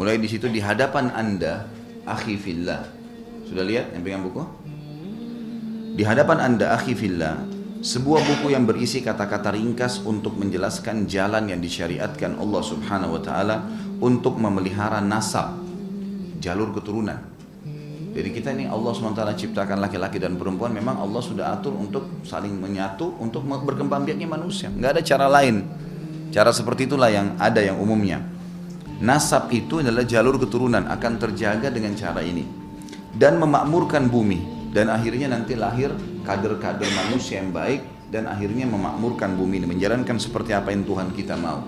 Mulai di situ, di hadapan Anda, akhi fillah. Sudah lihat yang pegang buku? Di hadapan Anda, akhi fillah, sebuah buku yang berisi kata-kata ringkas untuk menjelaskan jalan yang disyariatkan Allah Subhanahu wa taala untuk memelihara nasab, jalur keturunan. Jadi kita ini Allah SWT ciptakan laki-laki dan perempuan, memang Allah sudah atur untuk saling menyatu, untuk berkembang biaknya manusia. Nggak ada cara lain. Cara seperti itulah yang ada, yang umumnya. Nasab itu adalah jalur keturunan, akan terjaga dengan cara ini. Dan memakmurkan bumi. Dan akhirnya nanti lahir kader-kader manusia yang baik, dan akhirnya memakmurkan bumi ini, menjalankan seperti apa yang Tuhan kita mau,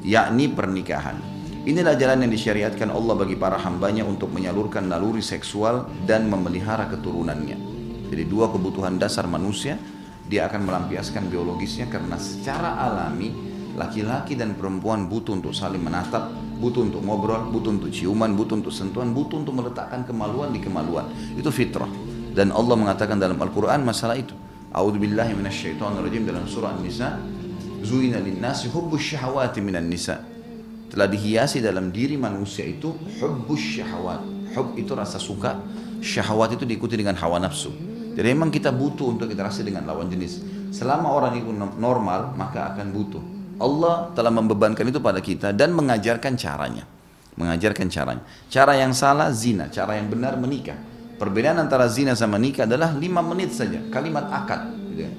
yakni pernikahan. Inilah jalan yang disyariatkan Allah bagi para hambanya untuk menyalurkan naluri seksual dan memelihara keturunannya. Jadi dua kebutuhan dasar manusia, dia akan melampiaskan biologisnya karena secara alami laki-laki dan perempuan butuh untuk saling menatap, butuh untuk ngobrol, butuh untuk ciuman, butuh untuk sentuhan, butuh untuk meletakkan kemaluan di kemaluan. Itu fitrah. Dan Allah mengatakan dalam Al-Quran masalah itu. A'udzubillahi minasyaitonirrajim, dalam surah An-Nisa, Zuina linnasi hubbus syahawati minan nisa. Telah dihiasi dalam diri manusia itu hubbus syahawat. Hub itu rasa suka, syahwat itu diikuti dengan hawa nafsu. Jadi memang kita butuh untuk interaksi dengan lawan jenis. Selama orang itu normal, maka akan butuh. Allah telah membebankan itu pada kita dan mengajarkan caranya. Mengajarkan caranya. Cara yang salah zina, cara yang benar menikah. Perbedaan antara zina sama nikah adalah 5 menit saja, kalimat akad. Gitu.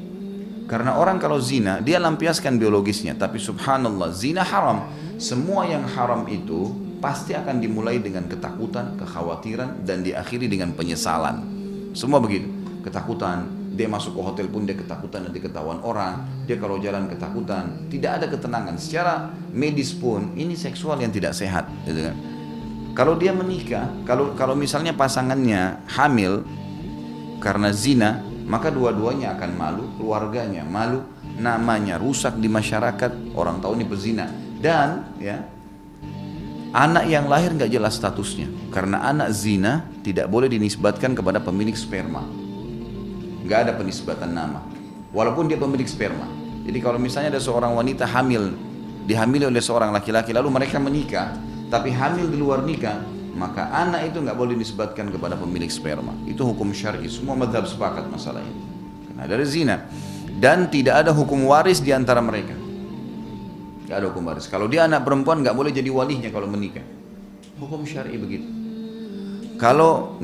Karena orang kalau zina, dia lampiaskan biologisnya, tapi subhanallah, zina haram. Semua yang haram itu pasti akan dimulai dengan ketakutan, kekhawatiran, dan diakhiri dengan penyesalan. Semua begitu. Ketakutan, dia masuk ke hotel pun dia ketakutan nanti ketahuan orang. Dia kalau jalan ketakutan, tidak ada ketenangan. Secara medis pun, ini seksual yang tidak sehat. Gitu kan? Kalau dia menikah, kalau misalnya pasangannya hamil karena zina, maka dua-duanya akan malu, keluarganya malu, namanya rusak di masyarakat, orang tahu ini pezina. Dan ya, anak yang lahir nggak jelas statusnya, karena anak zina tidak boleh dinisbatkan kepada pemilik sperma, nggak ada penisbatan nama, walaupun dia pemilik sperma. Jadi kalau misalnya ada seorang wanita hamil, dihamili oleh seorang laki-laki, lalu mereka menikah, tapi hamil di luar nikah, maka anak itu nggak boleh dinisbatkan kepada pemilik sperma. Itu hukum syar'i, semua mazhab sepakat masalah ini. Karena dari zina, dan tidak ada hukum waris di antara mereka. Gak ada hukum waris. Kalau dia anak perempuan nggak boleh jadi walinya kalau menikah. Hukum syar'i begitu. Kalau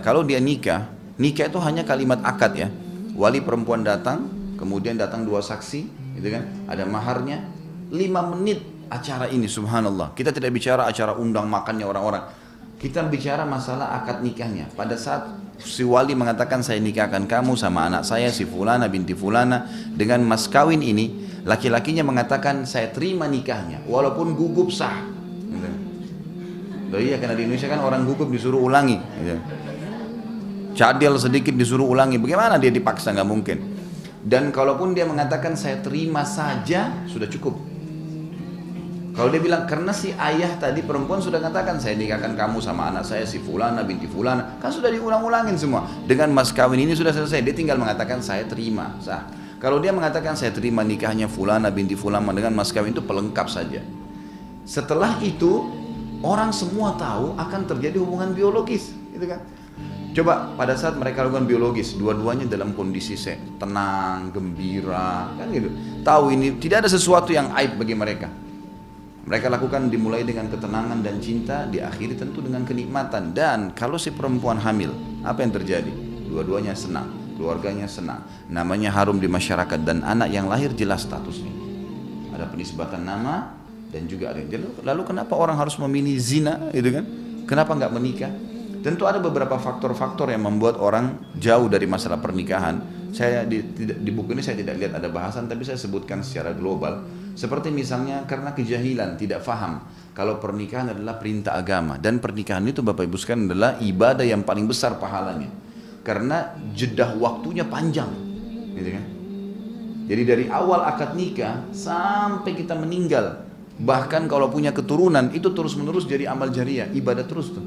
kalau dia nikah itu hanya kalimat akad ya. Wali perempuan datang, kemudian datang 2 saksi, gitu kan? Ada maharnya. 5 menit acara ini, subhanallah. Kita tidak bicara acara undang makannya orang-orang. Kita bicara masalah akad nikahnya. Pada saat si wali mengatakan saya nikahkan kamu sama anak saya si fulana binti fulana dengan mas kawin ini, laki-lakinya mengatakan saya terima nikahnya walaupun gugup sah. Iya, karena di Indonesia kan orang gugup disuruh ulangi. Cadel sedikit disuruh ulangi, bagaimana dia dipaksa? Nggak mungkin. Dan kalaupun dia mengatakan saya terima saja, sudah cukup. Kalau dia bilang karena si ayah tadi perempuan sudah katakan saya nikahkan kamu sama anak saya si fulana binti fulana, kan sudah diulang-ulangin semua. Dengan mas kawin ini sudah selesai, dia tinggal mengatakan saya terima sah. Kalau dia mengatakan saya terima nikahnya fulana binti fulana dengan mas kawin, itu pelengkap saja. Setelah itu orang semua tahu akan terjadi hubungan biologis, gitu kan? Coba pada saat mereka lakukan biologis, dua-duanya dalam kondisi tenang, gembira, kan gitu. Tahu ini tidak ada sesuatu yang aib bagi mereka. Mereka lakukan dimulai dengan ketenangan dan cinta, diakhiri tentu dengan kenikmatan. Dan kalau si perempuan hamil, apa yang terjadi? Dua-duanya senang, keluarganya senang, namanya harum di masyarakat, dan anak yang lahir jelas statusnya. Ada penisbatan nama dan juga ada. Lalu kenapa orang harus memilih zina, gitu kan? Kenapa nggak menikah? Tentu ada beberapa faktor-faktor yang membuat orang jauh dari masalah pernikahan. Saya di buku ini saya tidak lihat ada bahasan, tapi saya sebutkan secara global. Seperti misalnya karena kejahilan, tidak faham kalau pernikahan adalah perintah agama, dan pernikahan itu Bapak Ibu sekalian adalah ibadah yang paling besar pahalanya. Karena jedah waktunya panjang, gitu kan? Jadi dari awal akad nikah sampai kita meninggal, bahkan kalau punya keturunan itu terus-menerus jadi amal jariah, ibadah terus tuh.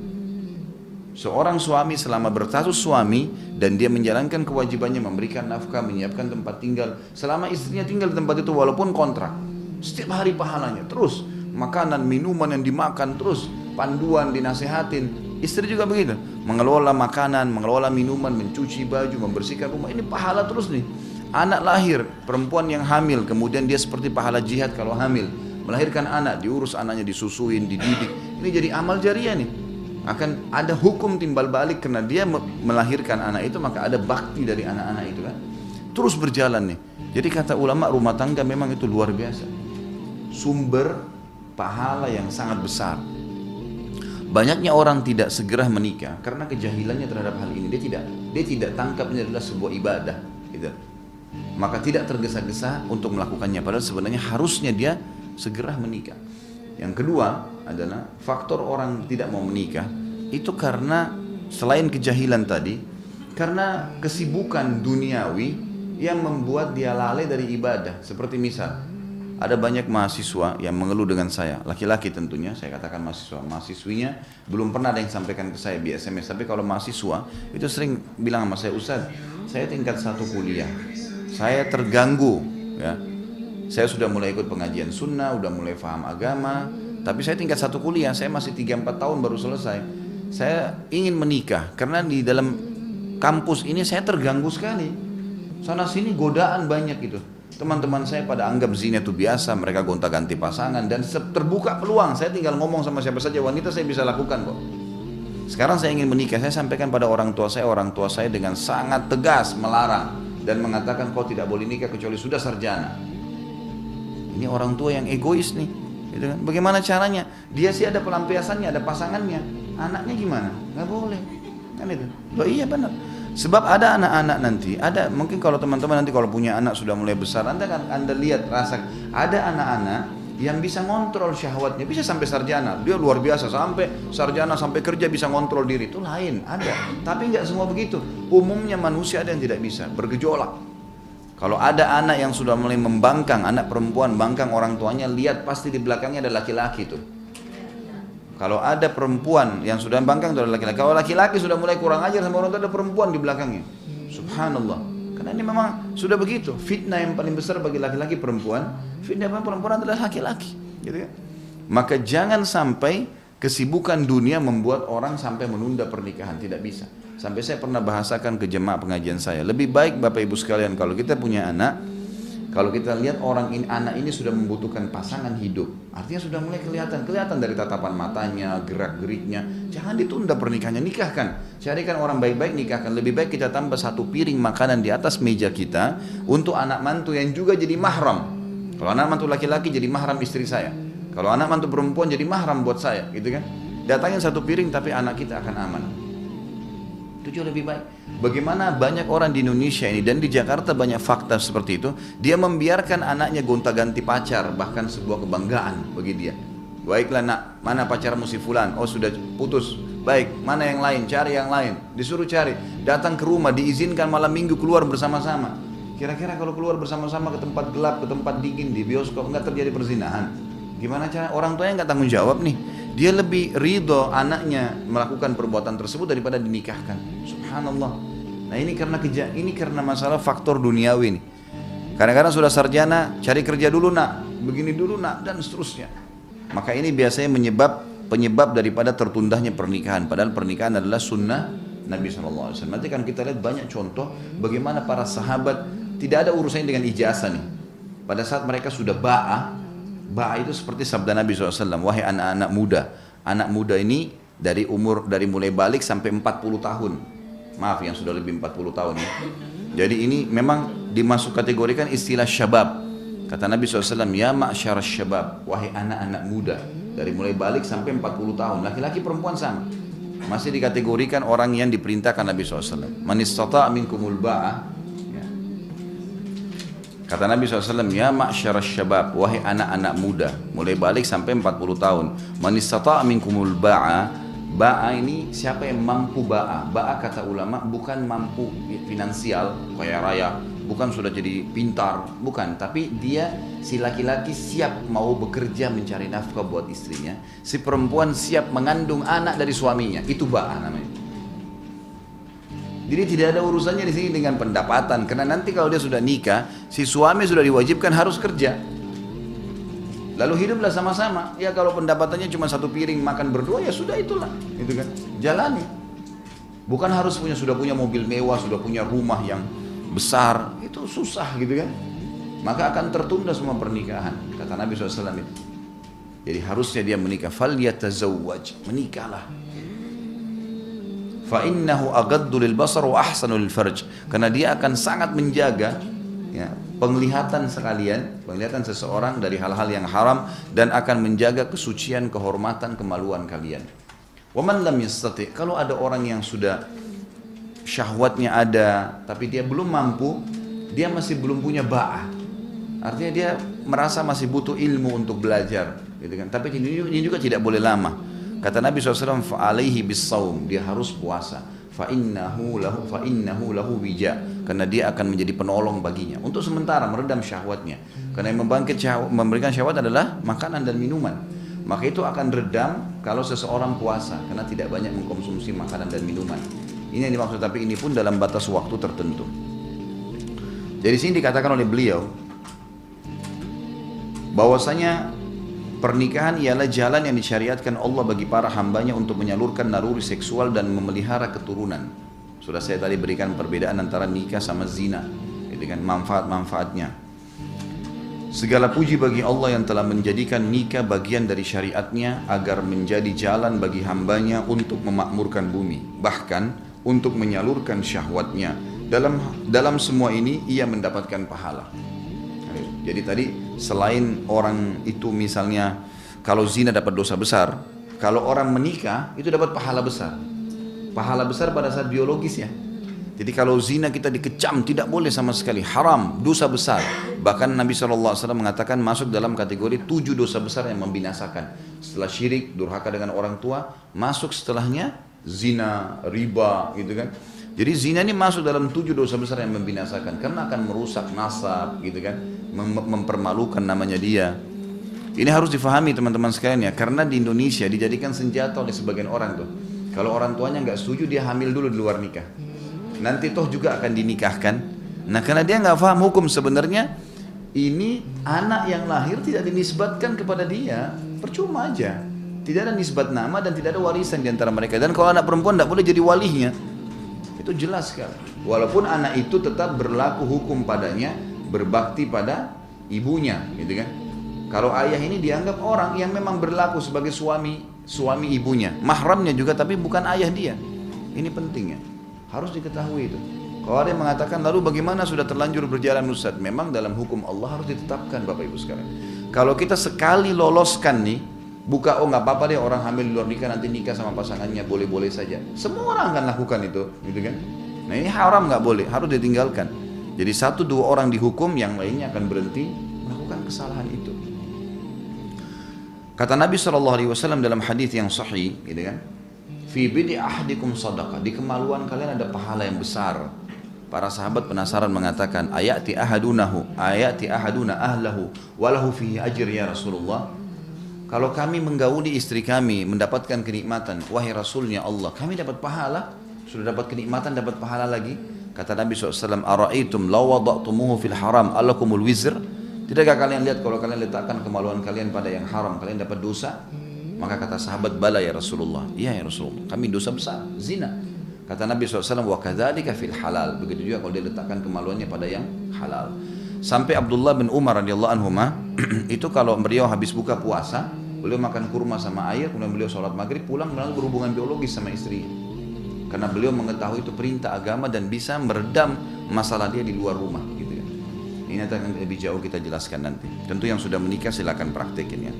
Seorang suami selama berstatus suami dan dia menjalankan kewajibannya memberikan nafkah, menyiapkan tempat tinggal, selama istrinya tinggal di tempat itu walaupun kontrak, setiap hari pahalanya terus, makanan, minuman yang dimakan terus, panduan, dinasehatin. Istri juga begitu, mengelola makanan, mengelola minuman, mencuci baju, membersihkan rumah. Ini pahala terus nih. Anak lahir, perempuan yang hamil, kemudian dia seperti pahala jihad kalau hamil, melahirkan anak, diurus anaknya, disusuin, dididik. Ini jadi amal jariah nih. Akan ada hukum timbal balik karena dia melahirkan anak itu, maka ada bakti dari anak-anak itu kan. Terus berjalan nih. Jadi kata ulama, rumah tangga memang itu luar biasa. Sumber pahala yang sangat besar. Banyaknya orang tidak segera menikah karena kejahilannya terhadap hal ini. Dia tidak tangkap ini adalah sebuah ibadah, gitu. Maka tidak tergesa-gesa untuk melakukannya. Padahal sebenarnya harusnya dia segera menikah. Yang kedua adalah faktor orang tidak mau menikah itu karena selain kejahilan tadi, karena kesibukan duniawi yang membuat dia lalai dari ibadah. Seperti misal, ada banyak mahasiswa yang mengeluh dengan saya, laki-laki tentunya, saya katakan mahasiswinya belum pernah ada yang sampaikan ke saya di SMS, tapi kalau mahasiswa itu sering bilang sama saya, Ustaz, saya tingkat 1 kuliah, saya terganggu, ya, saya sudah mulai ikut pengajian sunnah, udah mulai paham agama, tapi saya tingkat 1 kuliah, saya masih 3-4 tahun baru selesai, saya ingin menikah, karena di dalam kampus ini saya terganggu sekali, sana sini godaan banyak gitu. Teman-teman saya pada anggap zina itu biasa, mereka gonta-ganti pasangan dan terbuka peluang. Saya tinggal ngomong sama siapa saja wanita saya bisa lakukan kok. Sekarang saya ingin menikah, saya sampaikan pada orang tua saya dengan sangat tegas melarang dan mengatakan kau tidak boleh nikah kecuali sudah sarjana. Ini orang tua yang egois nih, gitu kan? Bagaimana caranya? Dia sih ada pelampiasannya, ada pasangannya, anaknya gimana? Nggak boleh, kan itu? Oh iya benar. Sebab ada anak-anak nanti, ada mungkin kalau teman-teman nanti kalau punya anak sudah mulai besar, anda lihat rasa ada anak-anak yang bisa ngontrol syahwatnya, bisa sampai sarjana, dia luar biasa sampai sarjana sampai kerja bisa ngontrol diri, itu lain ada, tapi nggak semua begitu. Umumnya manusia ada yang tidak bisa, bergejolak. Kalau ada anak yang sudah mulai membangkang, anak perempuan bangkang orang tuanya, lihat pasti di belakangnya ada laki-laki tuh. Kalau ada perempuan yang sudah bangkang itu adalah laki-laki. Kalau laki-laki sudah mulai kurang ajar sama orang tua, ada perempuan di belakangnya. Subhanallah. Karena ini memang sudah begitu. Fitnah yang paling besar bagi laki-laki perempuan, fitnah perempuan adalah laki-laki. Gitu kan? Maka jangan sampai kesibukan dunia membuat orang sampai menunda pernikahan. Tidak bisa. Sampai saya pernah bahasakan ke jemaah pengajian saya. Lebih baik Bapak Ibu sekalian kalau kita punya anak, kalau kita lihat anak ini sudah membutuhkan pasangan hidup, artinya sudah mulai kelihatan dari tatapan matanya, gerak-geriknya. Jangan ditunda pernikahannya, nikahkan. Carikan orang baik-baik, nikahkan. Lebih baik kita tambah 1 piring makanan di atas meja kita untuk anak mantu yang juga jadi mahram. Kalau anak mantu laki-laki jadi mahram istri saya. Kalau anak mantu perempuan jadi mahram buat saya, gitu kan? Datangin 1 piring tapi anak kita akan aman. Itu jauh lebih baik. Bagaimana banyak orang di Indonesia ini dan di Jakarta banyak fakta seperti itu. Dia membiarkan anaknya gonta-ganti pacar, bahkan sebuah kebanggaan bagi dia. Baiklah nak, mana pacarmu si fulan? Oh sudah putus. Baik, mana yang lain? Cari yang lain. Disuruh cari. Datang ke rumah, diizinkan malam minggu keluar bersama-sama. Kira-kira kalau keluar bersama-sama ke tempat gelap, ke tempat dingin, di bioskop, nggak terjadi perzinahan? Gimana cara? Orang tuanya nggak tanggung jawab nih. Dia lebih ridho anaknya melakukan perbuatan tersebut daripada dinikahkan. Subhanallah. Nah ini karena masalah faktor duniawi nih. Kadang-kadang sudah sarjana, cari kerja dulu nak, begini dulu nak, dan seterusnya. Maka ini biasanya penyebab daripada tertundahnya pernikahan. Padahal pernikahan adalah sunnah Nabi SAW. Nanti kan kita lihat banyak contoh bagaimana para sahabat tidak ada urusannya dengan ijazah nih. Pada saat mereka sudah ba'ah itu seperti sabda Nabi SAW, wahai anak muda ini dari mulai balik sampai 40 tahun, maaf yang sudah lebih 40 tahun ya. Jadi ini memang dimasuk kategorikan istilah syabab. Kata Nabi SAW, ya ma'syar syabab, wahai anak-anak muda, dari mulai balik sampai 40 tahun, laki-laki perempuan sama, masih dikategorikan orang yang diperintahkan Nabi SAW. Man istata'a minkumul ba'ah, kata Nabi SAW, ya ma'syar syabab, wahai anak-anak muda, mulai balik sampai 40 tahun. Man istata'a minkumul ba'a. Ba'a ini siapa yang mampu ba'a. Ba'a kata ulama bukan mampu finansial, kaya raya, bukan sudah jadi pintar, bukan. Tapi dia, si laki-laki siap mau bekerja mencari nafkah buat istrinya. Si perempuan siap mengandung anak dari suaminya. Itu ba'a namanya. Jadi tidak ada urusannya di sini dengan pendapatan, karena nanti kalau dia sudah nikah, si suami sudah diwajibkan harus kerja. Lalu hiduplah sama-sama. Ya kalau pendapatannya cuma satu piring makan berdua ya sudah itulah, gitu kan. Jalani. Bukan harus sudah punya mobil mewah, sudah punya rumah yang besar, itu susah gitu kan. Maka akan tertunda semua pernikahan, kata Nabi SAW itu. Jadi harusnya dia menikah. Falyatazawwaj, menikahlah. Fa innahu aghaddu lil basar wa ahsanu lil farj. Karena dia akan sangat menjaga ya, penglihatan sekalian, penglihatan seseorang dari hal-hal yang haram, dan akan menjaga kesucian, kehormatan, kemaluan kalian. Waman lam yastati, kalau ada orang yang sudah syahwatnya ada tapi dia belum mampu, dia masih belum punya ba'ah, artinya dia merasa masih butuh ilmu untuk belajar gitu kan. Tapi ini juga tidak boleh lama. Kata Nabi SAW, fa'alaihi bis-saum, dia harus puasa. Fa'innahu lahu wija, karena dia akan menjadi penolong baginya untuk sementara meredam syahwatnya. Karena yang memberikan syahwat adalah makanan dan minuman. Maka itu akan redam kalau seseorang puasa, karena tidak banyak mengkonsumsi makanan dan minuman. Ini yang dimaksud, tapi ini pun dalam batas waktu tertentu. Jadi sini dikatakan oleh beliau bahwasanya pernikahan ialah jalan yang disyariatkan Allah bagi para hambanya untuk menyalurkan naluri seksual dan memelihara keturunan. Sudah saya tadi berikan perbedaan antara nikah sama zina, dengan manfaat-manfaatnya. Segala puji bagi Allah yang telah menjadikan nikah bagian dari syariatnya agar menjadi jalan bagi hambanya untuk memakmurkan bumi, bahkan untuk menyalurkan syahwatnya. Dalam semua ini ia mendapatkan pahala. Jadi tadi selain orang itu misalnya kalau zina dapat dosa besar, kalau orang menikah itu dapat pahala besar. Pahala besar pada saat biologis ya. Jadi kalau zina kita dikecam, tidak boleh sama sekali, haram, dosa besar. Bahkan Nabi SAW mengatakan masuk dalam kategori 7 dosa besar yang membinasakan. Setelah syirik, durhaka dengan orang tua, masuk setelahnya zina, riba gitu kan. Jadi zina ini masuk dalam 7 dosa besar yang membinasakan, karena akan merusak nasab gitu kan, mempermalukan namanya dia. Ini harus difahami teman-teman sekalian ya, karena di Indonesia dijadikan senjata oleh sebagian orang tuh. Kalau orang tuanya nggak setuju, dia hamil dulu di luar nikah. Nanti toh juga akan dinikahkan. Nah karena dia nggak paham hukum sebenarnya, ini anak yang lahir tidak dinisbatkan kepada dia, percuma aja. Tidak ada nisbat nama dan tidak ada warisan di antara mereka. Dan kalau anak perempuan tidak boleh jadi walinya, itu jelas sekali. Walaupun anak itu tetap berlaku hukum padanya, berbakti pada ibunya, gitu kan. Kalau ayah ini dianggap orang yang memang berlaku sebagai suami ibunya, mahramnya juga, tapi bukan ayah dia. Ini pentingnya. Harus diketahui itu. Kalau ada yang mengatakan lalu bagaimana sudah terlanjur berjalan Ustaz? Memang dalam hukum Allah harus ditetapkan Bapak Ibu sekalian. Kalau kita sekali loloskan nih, buka oh nggak apa-apa deh orang hamil di luar nikah nanti nikah sama pasangannya boleh-boleh saja. Semua orang akan lakukan itu, gitu kan? Nah ini haram, nggak boleh, harus ditinggalkan. Jadi 1-2 orang dihukum, yang lainnya akan berhenti melakukan kesalahan itu. Kata Nabi SAW dalam hadis yang sahih, gitu kan? Fi bidi ahdikum sadaqah, di kemaluan kalian ada pahala yang besar. Para sahabat penasaran mengatakan, ayati ahaduna ahlahu walahu fihi ajr ya Rasulullah. Kalau kami menggauli istri kami mendapatkan kenikmatan, wahai Rasulnya Allah, kami dapat pahala, sudah dapat kenikmatan, dapat pahala lagi. Kata Nabi SAW, ara'aitum law wada'tumuhu fil haram alakumul wizr. Tidakkah kalian lihat kalau kalian letakkan kemaluan kalian pada yang haram, kalian dapat dosa? Maka kata sahabat, bala ya Rasulullah. Iya ya Rasulullah, kami dosa besar, zina. Kata Nabi SAW, wa kadzalika fil halal. Begitu juga kalau dia letakkan kemaluannya pada yang halal. Sampai Abdullah bin Umar radhiyallahu anhuma itu kalau beliau habis buka puasa, beliau makan kurma sama air, kemudian beliau sholat maghrib, pulang lalu berhubungan biologis sama istri. Karena beliau mengetahui itu perintah agama dan bisa meredam masalah dia di luar rumah, gitu ya. Ini akan lebih jauh kita jelaskan nanti. Tentu yang sudah menikah silakan praktekin ya.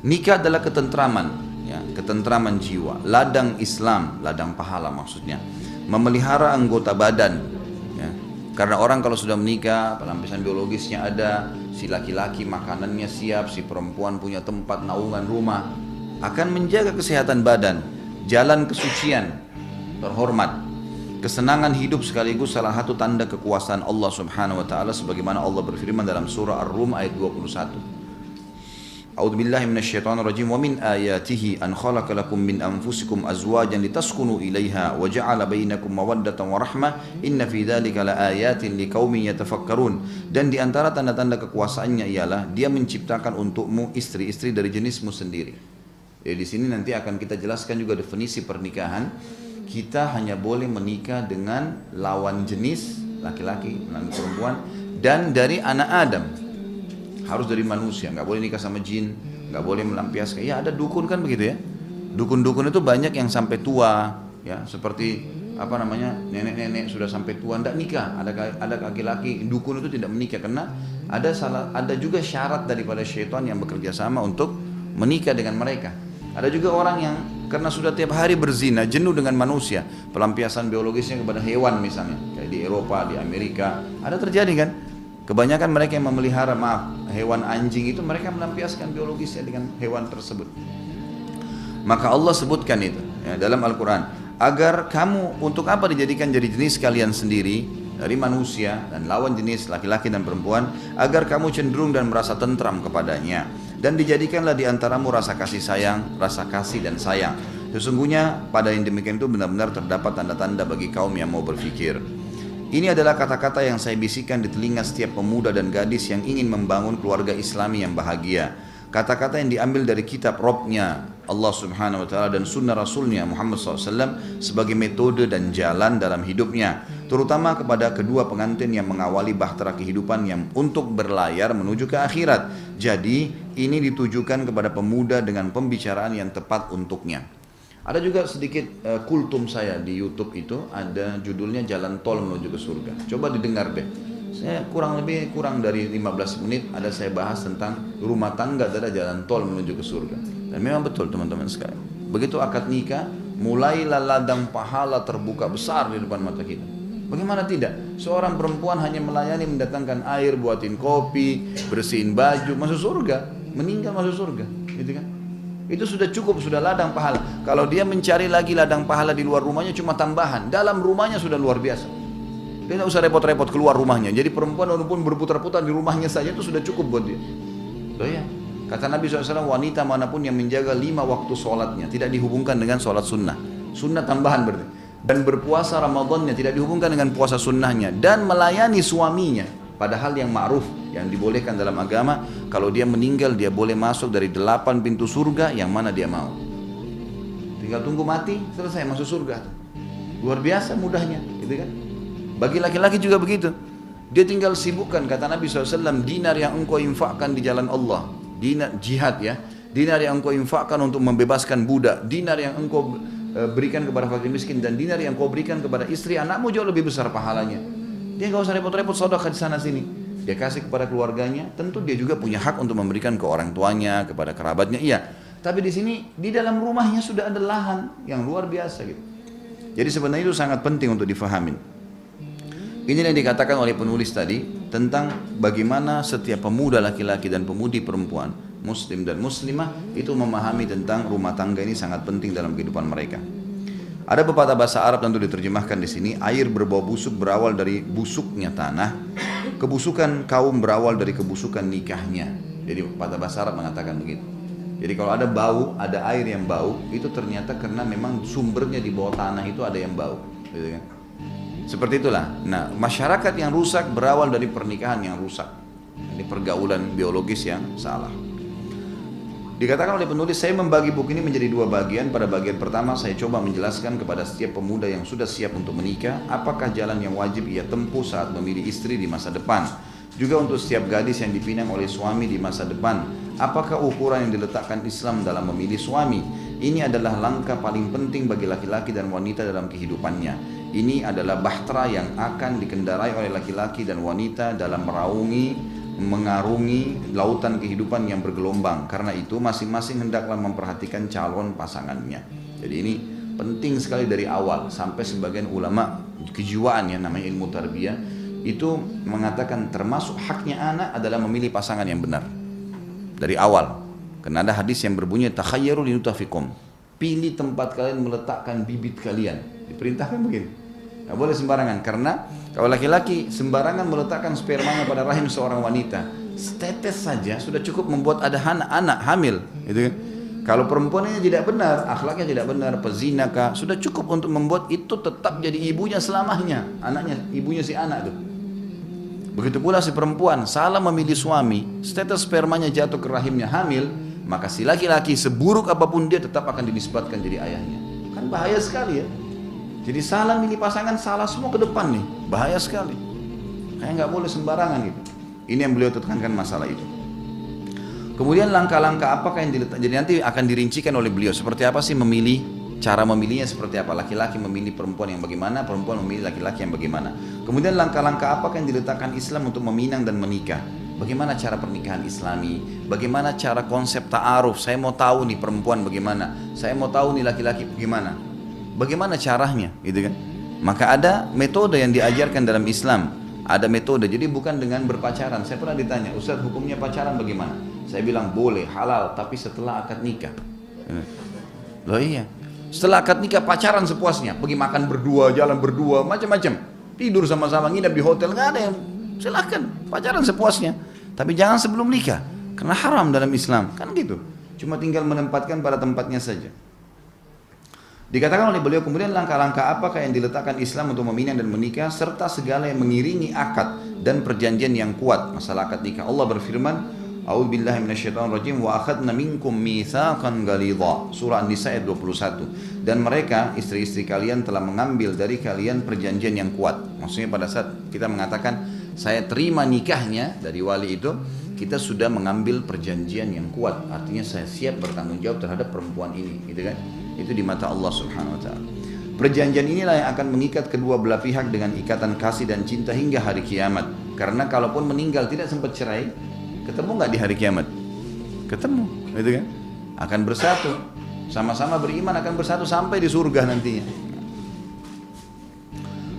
Nikah adalah ketentraman, ya, ketentraman jiwa, ladang Islam, ladang pahala maksudnya. Memelihara anggota badan, ya. Karena orang kalau sudah menikah, pelampiasan biologisnya ada, si laki-laki makanannya siap, si perempuan punya tempat naungan rumah, akan menjaga kesehatan badan, jalan kesucian, terhormat. Kesenangan hidup sekaligus salah satu tanda kekuasaan Allah Subhanahu wa taala sebagaimana Allah berfirman dalam surah Ar-Rum ayat 21. A'udzubillahi minasyaitonirrajim. Wa min ayatihi an khalaqa lakum min anfusikum azwajan litaskunu ilaiha wa ja'ala bainakum mawaddatan wa rahmah inna fi dzalika laayatin liqaumin yatafakkarun. Dan di antara tanda-tanda kekuasaannya ialah Dia menciptakan untukmu istri-istri dari jenismu sendiri. Jadi di sini nanti akan kita jelaskan juga definisi pernikahan. Kita hanya boleh menikah dengan lawan jenis, laki-laki, perempuan, dan dari anak Adam. Harus dari manusia, nggak boleh nikah sama jin, nggak boleh melampiaskan. Ya ada dukun kan begitu ya. Dukun-dukun itu banyak yang sampai tua, ya seperti apa namanya nenek-nenek sudah sampai tua ndak nikah. Ada laki-laki dukun itu tidak menikah karena ada juga syarat daripada syaitan yang bekerja sama untuk menikah dengan mereka. Ada juga orang yang karena sudah tiap hari berzina, jenuh dengan manusia, pelampiasan biologisnya kepada hewan misalnya, kayak di Eropa, di Amerika, ada terjadi kan? Kebanyakan mereka yang memelihara hewan anjing itu mereka melampiaskan biologisnya dengan hewan tersebut. Maka Allah sebutkan itu ya, dalam Al-Quran. Agar kamu untuk apa dijadikan jadi jenis kalian sendiri dari manusia dan lawan jenis laki-laki dan perempuan, agar kamu cenderung dan merasa tentram kepadanya. Dan dijadikanlah di antaramu rasa kasih sayang, rasa kasih dan sayang. Sesungguhnya pada yang demikian itu benar-benar terdapat tanda-tanda bagi kaum yang mau berfikir. Ini adalah kata-kata yang saya bisikan di telinga setiap pemuda dan gadis yang ingin membangun keluarga Islami yang bahagia. Kata-kata yang diambil dari kitab Robnya Allah Subhanahu Wa Taala dan sunnah Rasulnya Muhammad SAW sebagai metode dan jalan dalam hidupnya, terutama kepada kedua pengantin yang mengawali bahtera kehidupan yang untuk berlayar menuju ke akhirat. Jadi ini ditujukan kepada pemuda dengan pembicaraan yang tepat untuknya. Ada juga sedikit kultum saya di YouTube itu, ada judulnya Jalan Tol Menuju ke Surga. Coba didengar deh. Saya kurang dari 15 menit ada saya bahas tentang rumah tangga adalah jalan tol menuju ke surga. Dan memang betul teman-teman sekalian. Begitu akad nikah, mulailah ladang pahala terbuka besar di depan mata kita. Bagaimana tidak? Seorang perempuan hanya melayani, mendatangkan air, buatin kopi, bersihin baju, masuk surga. Meninggal masuk surga, gitu kan? Itu sudah cukup, sudah ladang pahala. Kalau dia mencari lagi ladang pahala di luar rumahnya cuma tambahan, dalam rumahnya sudah luar biasa. Dia tidak usah repot-repot keluar rumahnya. Jadi perempuan walaupun berputar-putar di rumahnya saja itu sudah cukup buat dia. Loh ya, kata Nabi SAW, wanita manapun yang menjaga 5 waktu sholatnya tidak dihubungkan dengan sholat sunnah. Sunnah tambahan berarti. Dan berpuasa Ramadannya tidak dihubungkan dengan puasa sunnahnya. Dan melayani suaminya pada hal yang ma'ruf, yang dibolehkan dalam agama. Kalau dia meninggal dia boleh masuk dari 8 pintu surga yang mana dia mau. Tinggal tunggu mati, selesai masuk surga. Luar biasa mudahnya, gitu kan? Bagi laki-laki juga begitu. Dia tinggal sibukkan, kata Nabi SAW, dinar yang engkau infakkan di jalan Allah, dinar jihad ya, dinar yang engkau infakkan untuk membebaskan budak, dinar yang engkau berikan kepada fakir miskin, dan dinar yang engkau berikan kepada istri anakmu jauh lebih besar pahalanya. Dia nggak usah repot-repot sedekah di sana sini. Dia kasih kepada keluarganya, tentu dia juga punya hak untuk memberikan ke orang tuanya, kepada kerabatnya, iya. Tapi di sini di dalam rumahnya sudah ada lahan yang luar biasa gitu. Jadi sebenarnya itu sangat penting untuk difahamin. Ini yang dikatakan oleh penulis tadi tentang bagaimana setiap pemuda laki-laki dan pemudi perempuan, muslim dan muslimah itu memahami tentang rumah tangga ini sangat penting dalam kehidupan mereka. Ada pepatah bahasa Arab tentu diterjemahkan di sini, air berbau busuk berawal dari busuknya tanah, kebusukan kaum berawal dari kebusukan nikahnya. Jadi pepatah bahasa Arab mengatakan begitu. Jadi kalau ada bau, ada air yang bau, itu ternyata karena memang sumbernya di bawah tanah itu ada yang bau, gitu kan? Seperti itulah. Nah, masyarakat yang rusak berawal dari pernikahan yang rusak. Ini pergaulan biologis yang salah. Dikatakan oleh penulis, saya membagi buku ini menjadi 2 bagian. Pada bagian pertama saya coba menjelaskan kepada setiap pemuda yang sudah siap untuk menikah, apakah jalan yang wajib ia tempuh saat memilih istri di masa depan. Juga untuk setiap gadis yang dipinang oleh suami di masa depan, apakah ukuran yang diletakkan Islam dalam memilih suami. Ini adalah langkah paling penting bagi laki-laki dan wanita dalam kehidupannya. Ini adalah bahtera yang akan dikendarai oleh laki-laki dan wanita dalam mengarungi lautan kehidupan yang bergelombang. Karena itu masing-masing hendaklah memperhatikan calon pasangannya. Jadi ini penting sekali dari awal. Sampai sebagian ulama kejiwaan yang namanya ilmu tarbiyah itu mengatakan termasuk haknya anak adalah memilih pasangan yang benar dari awal. Karena ada hadis yang berbunyi takhayyaru linutafikum, pilih tempat kalian meletakkan bibit kalian. Diperintahkan begini, nggak boleh sembarangan. Karena kalau laki-laki sembarangan meletakkan spermanya pada rahim seorang wanita, Setetes saja sudah cukup membuat ada anak hamil, gitu kan? Kalau perempuan ini tidak benar, akhlaknya tidak benar, pezina kah, sudah cukup untuk membuat itu tetap jadi ibunya selamanya, anaknya, ibunya si anak itu. Begitu pula si perempuan salah memilih suami, tetes spermanya jatuh ke rahimnya hamil, maka si laki-laki seburuk apapun dia tetap akan dinisbatkan jadi ayahnya. Kan bahaya sekali ya. Jadi salah milih pasangan, salah semua ke depan nih, bahaya sekali. Kayak nggak boleh sembarangan gitu. Ini yang beliau tekankan masalah itu. Kemudian langkah-langkah apakah yang diletak? Jadi nanti akan dirincikan oleh beliau seperti apa sih memilih, cara memilihnya seperti apa. Laki-laki memilih perempuan yang bagaimana, perempuan memilih laki-laki yang bagaimana. Kemudian langkah-langkah apakah yang diletakkan Islam untuk meminang dan menikah. Bagaimana cara pernikahan Islami, bagaimana cara konsep ta'aruf. Saya mau tahu nih perempuan bagaimana, saya mau tahu nih laki-laki bagaimana. Bagaimana caranya, gitu kan? Maka ada metode yang diajarkan dalam Islam. Ada metode, jadi bukan dengan berpacaran. Saya pernah ditanya, Ustaz hukumnya pacaran bagaimana? Saya bilang boleh, halal, tapi setelah akad nikah. Loh iya, setelah akad nikah pacaran sepuasnya, pergi makan berdua, jalan berdua, macam-macam, tidur sama-sama, nginap di hotel, nggak ada yang, silakan pacaran sepuasnya. Tapi jangan sebelum nikah, karena haram dalam Islam, kan gitu. Cuma tinggal menempatkan pada tempatnya saja. Dikatakan oleh beliau kemudian langkah-langkah apakah yang diletakkan Islam untuk meminang dan menikah serta segala yang mengiringi akad dan perjanjian yang kuat masalah akad nikah. Allah berfirman, A'udzubillahi minasyaitonirrajim wa akhadna minkum mitsaqan ghalidha. Surah An-Nisa ayat 21. Dan mereka istri-istri kalian telah mengambil dari kalian perjanjian yang kuat. Maksudnya pada saat kita mengatakan saya terima nikahnya dari wali itu, kita sudah mengambil perjanjian yang kuat. Artinya saya siap bertanggung jawab terhadap perempuan ini, gitu kan? Itu di mata Allah Subhanahu wa taala. Perjanjian inilah yang akan mengikat kedua belah pihak dengan ikatan kasih dan cinta hingga hari kiamat. Karena kalaupun meninggal tidak sempat cerai, ketemu nggak di hari kiamat? Ketemu, gitu kan? Akan bersatu, sama-sama beriman akan bersatu sampai di surga nantinya.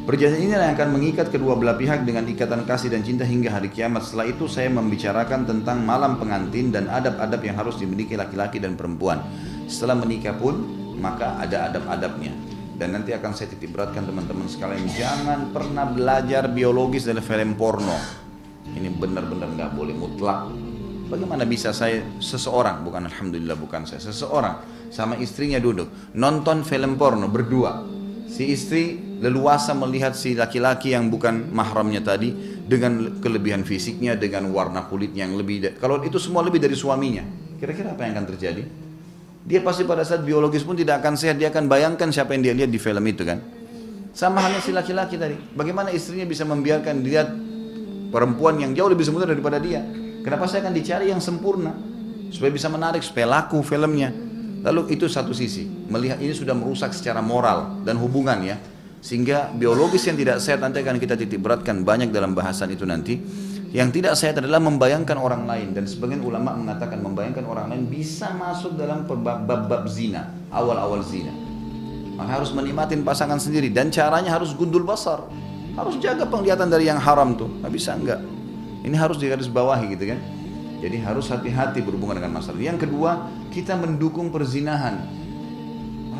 Perjanjian inilah yang akan mengikat kedua belah pihak dengan ikatan kasih dan cinta hingga hari kiamat. Setelah itu saya membicarakan tentang malam pengantin dan adab-adab yang harus dimiliki laki-laki dan perempuan. Setelah menikah pun maka ada adab-adabnya. Dan nanti akan saya titik beratkan teman-teman sekalian, jangan pernah belajar biologis dari film porno. Ini benar-benar nggak boleh mutlak. Bagaimana bisa seseorang, bukan alhamdulillah bukan saya, seseorang sama istrinya duduk nonton film porno berdua. Si istri leluasa melihat si laki-laki yang bukan mahramnya tadi dengan kelebihan fisiknya, dengan warna kulitnya yang lebih, kalau itu semua lebih dari suaminya, kira-kira apa yang akan terjadi? Dia pasti pada saat biologis pun tidak akan sehat, dia akan bayangkan siapa yang dia lihat di film itu kan. Sama halnya si laki-laki tadi, bagaimana istrinya bisa membiarkan dilihat perempuan yang jauh lebih sempurna daripada dia. Kenapa saya akan dicari yang sempurna supaya bisa menarik, supaya laku filmnya. Lalu itu satu sisi, melihat ini sudah merusak secara moral dan hubungan ya, sehingga biologis yang tidak sehat nanti akan kita titik beratkan banyak dalam bahasan itu nanti. Yang tidak sehat adalah membayangkan orang lain, dan sebagian ulama mengatakan membayangkan orang lain bisa masuk dalam bab zina, awal-awal zina. Maka harus menikmatin pasangan sendiri, dan caranya harus gundul basar, harus jaga penglihatan dari yang haram tuh, nggak bisa enggak. Ini harus digarisbawahi gitu kan. Jadi harus hati-hati berhubungan dengan masalah. Yang kedua, kita mendukung perzinahan.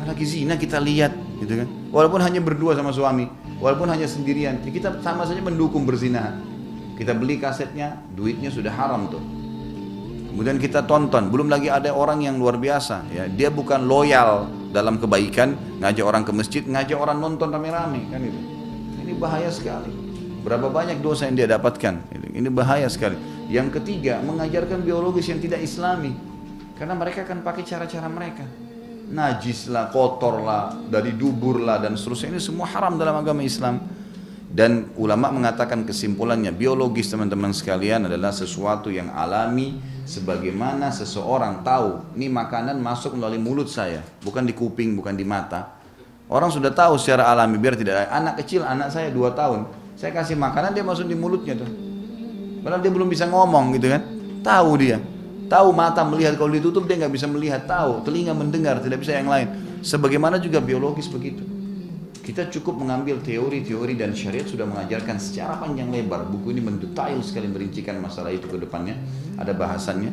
Lagi zina kita lihat gitu kan. Walaupun hanya berdua sama suami, walaupun hanya sendirian, kita sama saja mendukung perzinahan. Kita beli kasetnya, duitnya sudah haram tuh. Kemudian kita tonton, belum lagi ada orang yang luar biasa ya, dia bukan loyal dalam kebaikan, ngajak orang ke masjid, ngajak orang nonton rame-rame kan itu. Ini bahaya sekali. Berapa banyak dosa yang dia dapatkan. Ini bahaya sekali. Yang ketiga, mengajarkan biologis yang tidak islami. Karena mereka akan pakai cara-cara mereka. Najis lah, kotor lah, dari dubur lah, dan seterusnya. Ini semua haram dalam agama Islam. Dan ulama mengatakan kesimpulannya, biologis teman-teman sekalian adalah sesuatu yang alami. Sebagaimana seseorang tahu, ini makanan masuk melalui mulut saya, bukan di kuping, bukan di mata. Orang sudah tahu secara alami, biar tidak. Anak kecil, anak saya 2 tahun, saya kasih makanan dia masuk di mulutnya tuh. Padahal dia belum bisa ngomong gitu kan. Tahu dia. Tahu mata melihat, kalau ditutup dia nggak bisa melihat. Tahu telinga mendengar, tidak bisa yang lain. Sebagaimana juga biologis begitu. Kita cukup mengambil teori-teori dan syariat sudah mengajarkan secara panjang lebar. Buku ini mendetail sekali merincikan masalah itu ke depannya. Ada bahasannya.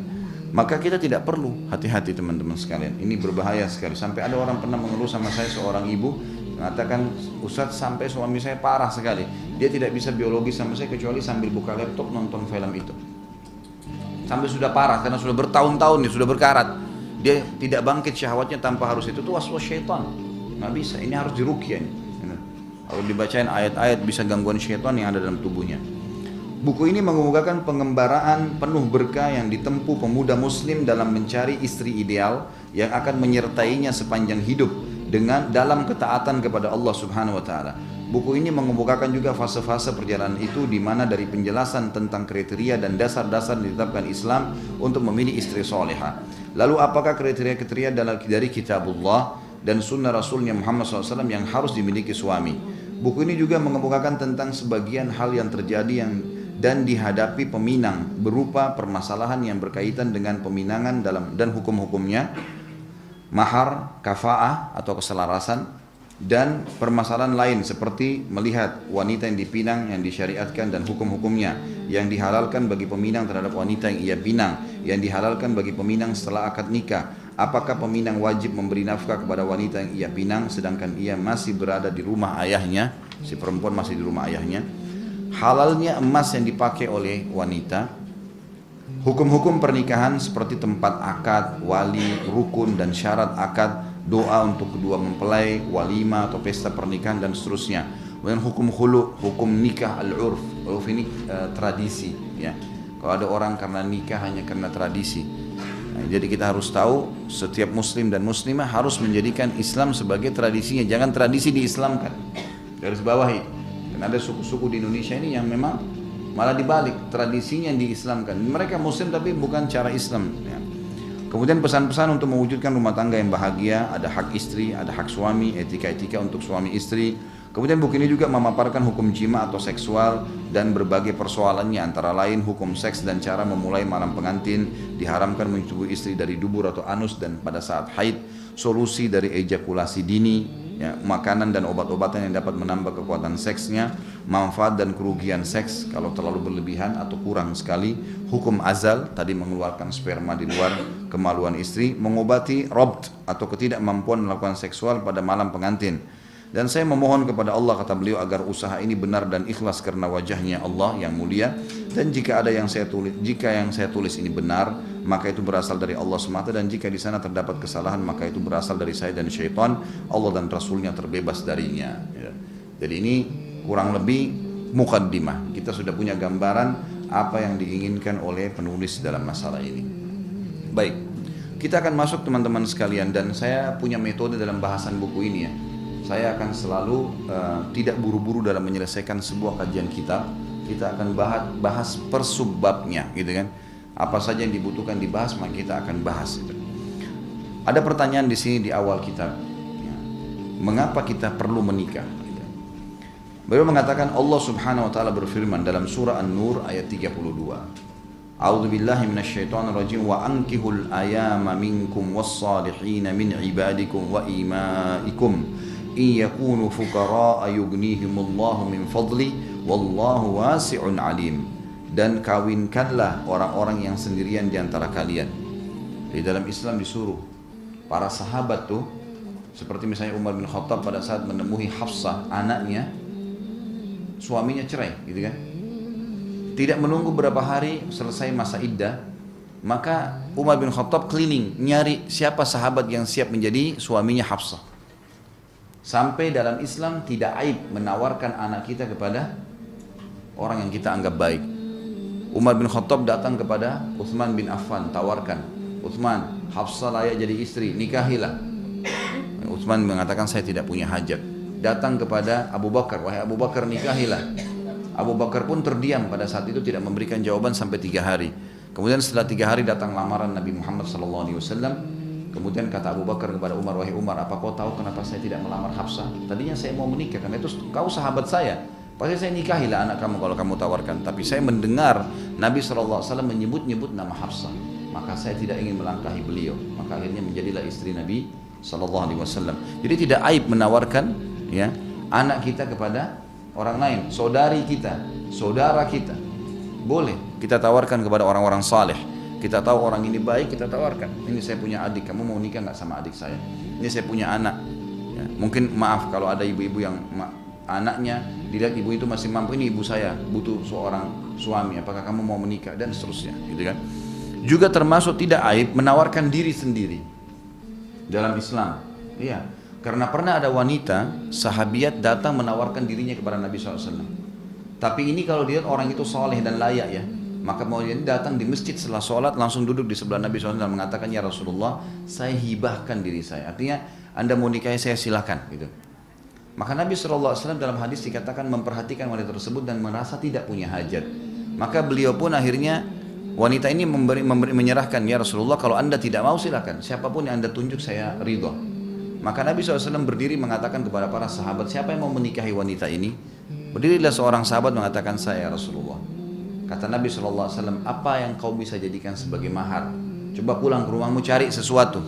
Maka kita tidak perlu, hati-hati teman-teman sekalian. Ini berbahaya sekali. Sampai ada orang pernah mengeluh sama saya, seorang ibu mengatakan, Ustadz sampai suami saya parah sekali. Dia tidak bisa biologis sama saya kecuali sambil buka laptop nonton film itu. sampai sudah parah karena sudah bertahun-tahun nih, sudah berkarat. Dia tidak bangkit syahwatnya tanpa harus itu waswas syaitan. Nggak bisa, ini harus diruqyah nih. Kalau dibacain ayat-ayat bisa gangguan syaitan yang ada dalam tubuhnya. Buku ini mengemukakan pengembaraan penuh berkah yang ditempuh pemuda muslim dalam mencari istri ideal yang akan menyertainya sepanjang hidup dengan dalam ketaatan kepada Allah Subhanahu wa taala. Buku ini mengemukakan juga fase-fase perjalanan itu di mana dari penjelasan tentang kriteria dan dasar-dasar ditetapkan Islam untuk memilih istri soleha. Lalu apakah kriteria-kriteria dari kitabullah dan sunnah Rasulnya Muhammad SAW yang harus dimiliki suami? Buku ini juga mengemukakan tentang sebagian hal yang terjadi dan dihadapi peminang berupa permasalahan yang berkaitan dengan peminangan dan hukum-hukumnya, mahar, kafaah atau keselarasan, dan permasalahan lain seperti melihat wanita yang dipinang yang disyariatkan dan hukum-hukumnya, yang dihalalkan bagi peminang terhadap wanita yang ia pinang, yang dihalalkan bagi peminang setelah akad nikah. Apakah peminang wajib memberi nafkah kepada wanita yang ia pinang sedangkan ia masih berada di rumah ayahnya, si perempuan masih di rumah ayahnya? Halalnya emas yang dipakai oleh wanita, hukum-hukum pernikahan seperti tempat akad, wali, rukun dan syarat akad, doa untuk kedua mempelai, walima atau pesta pernikahan dan seterusnya. Kemudian hukum khulu, hukum nikah al-urf. Urf ini tradisi, ya. Kalau ada orang karena nikah hanya karena tradisi. Nah, jadi kita harus tahu setiap muslim dan muslimah harus menjadikan Islam sebagai tradisinya, jangan tradisi diislamkan. Garis bawahi. Dan ada suku-suku di Indonesia ini yang memang malah dibalik, tradisinya yang diislamkan. Mereka muslim tapi bukan cara Islam, ya. Kemudian pesan-pesan untuk mewujudkan rumah tangga yang bahagia, ada hak istri, ada hak suami, etika-etika untuk suami istri. Kemudian buku ini juga memaparkan hukum jima atau seksual dan berbagai persoalannya, antara lain hukum seks dan cara memulai malam pengantin, diharamkan menyetubui istri dari dubur atau anus dan pada saat haid, solusi dari ejakulasi dini, ya, makanan dan obat-obatan yang dapat menambah kekuatan seksnya, manfaat dan kerugian seks kalau terlalu berlebihan atau kurang sekali, hukum azal, tadi mengeluarkan sperma di luar kemaluan istri, mengobati robt atau ketidakmampuan melakukan seksual pada malam pengantin. Dan saya memohon kepada Allah, kata beliau, agar usaha ini benar dan ikhlas karena wajahnya Allah yang mulia. Dan jika yang saya tulis ini benar, maka itu berasal dari Allah semata, dan jika di sana terdapat kesalahan, maka itu berasal dari saya dan syaitan. Allah dan Rasulnya terbebas darinya, ya. Jadi ini kurang lebih mukaddimah. Kita sudah punya gambaran apa yang diinginkan oleh penulis dalam masalah ini. Baik, kita akan masuk teman-teman sekalian, dan saya punya metode dalam bahasan buku ini, ya. Saya akan selalu tidak buru-buru dalam menyelesaikan sebuah kajian kitab. Kita akan bahas per subbabnya, gitu kan. Apa saja yang dibutuhkan dibahas, maka kita akan bahas itu. Ada pertanyaan di sini di awal kitab, ya. Mengapa kita perlu menikah? Gitu. Beliau mengatakan Allah Subhanahu wa taala berfirman dalam surah An-Nur ayat 32. A'udzu billahi minasyaitonir rajim wa ankihul ayama minkum was-salihin min ibadikum wa imaikum in yakunu fuqara yughnihimullahu min fadli wallahu wasi'un alim. Dan kawinkanlah orang-orang yang sendirian di antara kalian. Di dalam Islam disuruh para sahabat tuh, seperti misalnya Umar bin Khattab pada saat menemui Hafsah, anaknya, suaminya cerai, gitu kan. Tidak menunggu berapa hari selesai masa iddah, maka Umar bin Khattab keliling nyari siapa sahabat yang siap menjadi suaminya Hafsah. Sampai dalam Islam tidak aib menawarkan anak kita kepada orang yang kita anggap baik. Umar bin Khattab datang kepada Utsman bin Affan, tawarkan, Utsman, Hafsah layak jadi istri, nikahilah. Utsman mengatakan saya tidak punya hajat. Datang kepada Abu Bakar, wahai Abu Bakar, nikahilah. Abu Bakar pun terdiam pada saat itu, tidak memberikan jawaban sampai 3 hari. Kemudian setelah 3 hari datang lamaran Nabi Muhammad SAW. Kemudian kata Abu Bakar kepada Umar, wahai Umar, apa kau tahu kenapa saya tidak melamar Hafsah? Tadinya saya mau menikah, karena itu kau sahabat saya. Pasti saya nikahilah anak kamu kalau kamu tawarkan. Tapi saya mendengar Nabi SAW menyebut-nyebut nama Hafsah, maka saya tidak ingin melangkahi beliau. Maka akhirnya menjadilah istri Nabi SAW. Jadi tidak aib menawarkan, ya, anak kita kepada orang lain, saudari kita, saudara kita. Boleh kita tawarkan kepada orang-orang saleh. Kita tahu orang ini baik, kita tawarkan. Ini saya punya adik, kamu mau nikah nggak sama adik saya? Ini saya punya anak. Ya, mungkin maaf kalau ada ibu-ibu yang anaknya dilihat ibu itu masih mampu, ini ibu saya butuh seorang suami, apakah kamu mau menikah, dan seterusnya, gitu kan. Juga termasuk tidak aib menawarkan diri sendiri dalam Islam. Iya, karena pernah ada wanita sahabiat datang menawarkan dirinya kepada Nabi SAW. Tapi ini kalau dia orang itu soleh dan layak ya, maka mau dia datang di masjid setelah sholat langsung duduk di sebelah Nabi SAW dan mengatakan, ya Rasulullah, saya hibahkan diri saya. Artinya Anda mau nikahi saya silakan gitu. Maka Nabi SAW dalam hadis dikatakan memperhatikan wanita tersebut dan merasa tidak punya hajat. Maka beliau pun akhirnya wanita ini menyerahkan, ya Rasulullah, kalau Anda tidak mau silakan, siapapun yang Anda tunjuk saya ridho. Maka Nabi SAW berdiri mengatakan kepada para sahabat, siapa yang mau menikahi wanita ini? Berdirilah seorang sahabat mengatakan, saya Rasulullah. Kata Nabi SAW, apa yang kau bisa jadikan sebagai mahar? Coba pulang ke rumahmu cari sesuatu.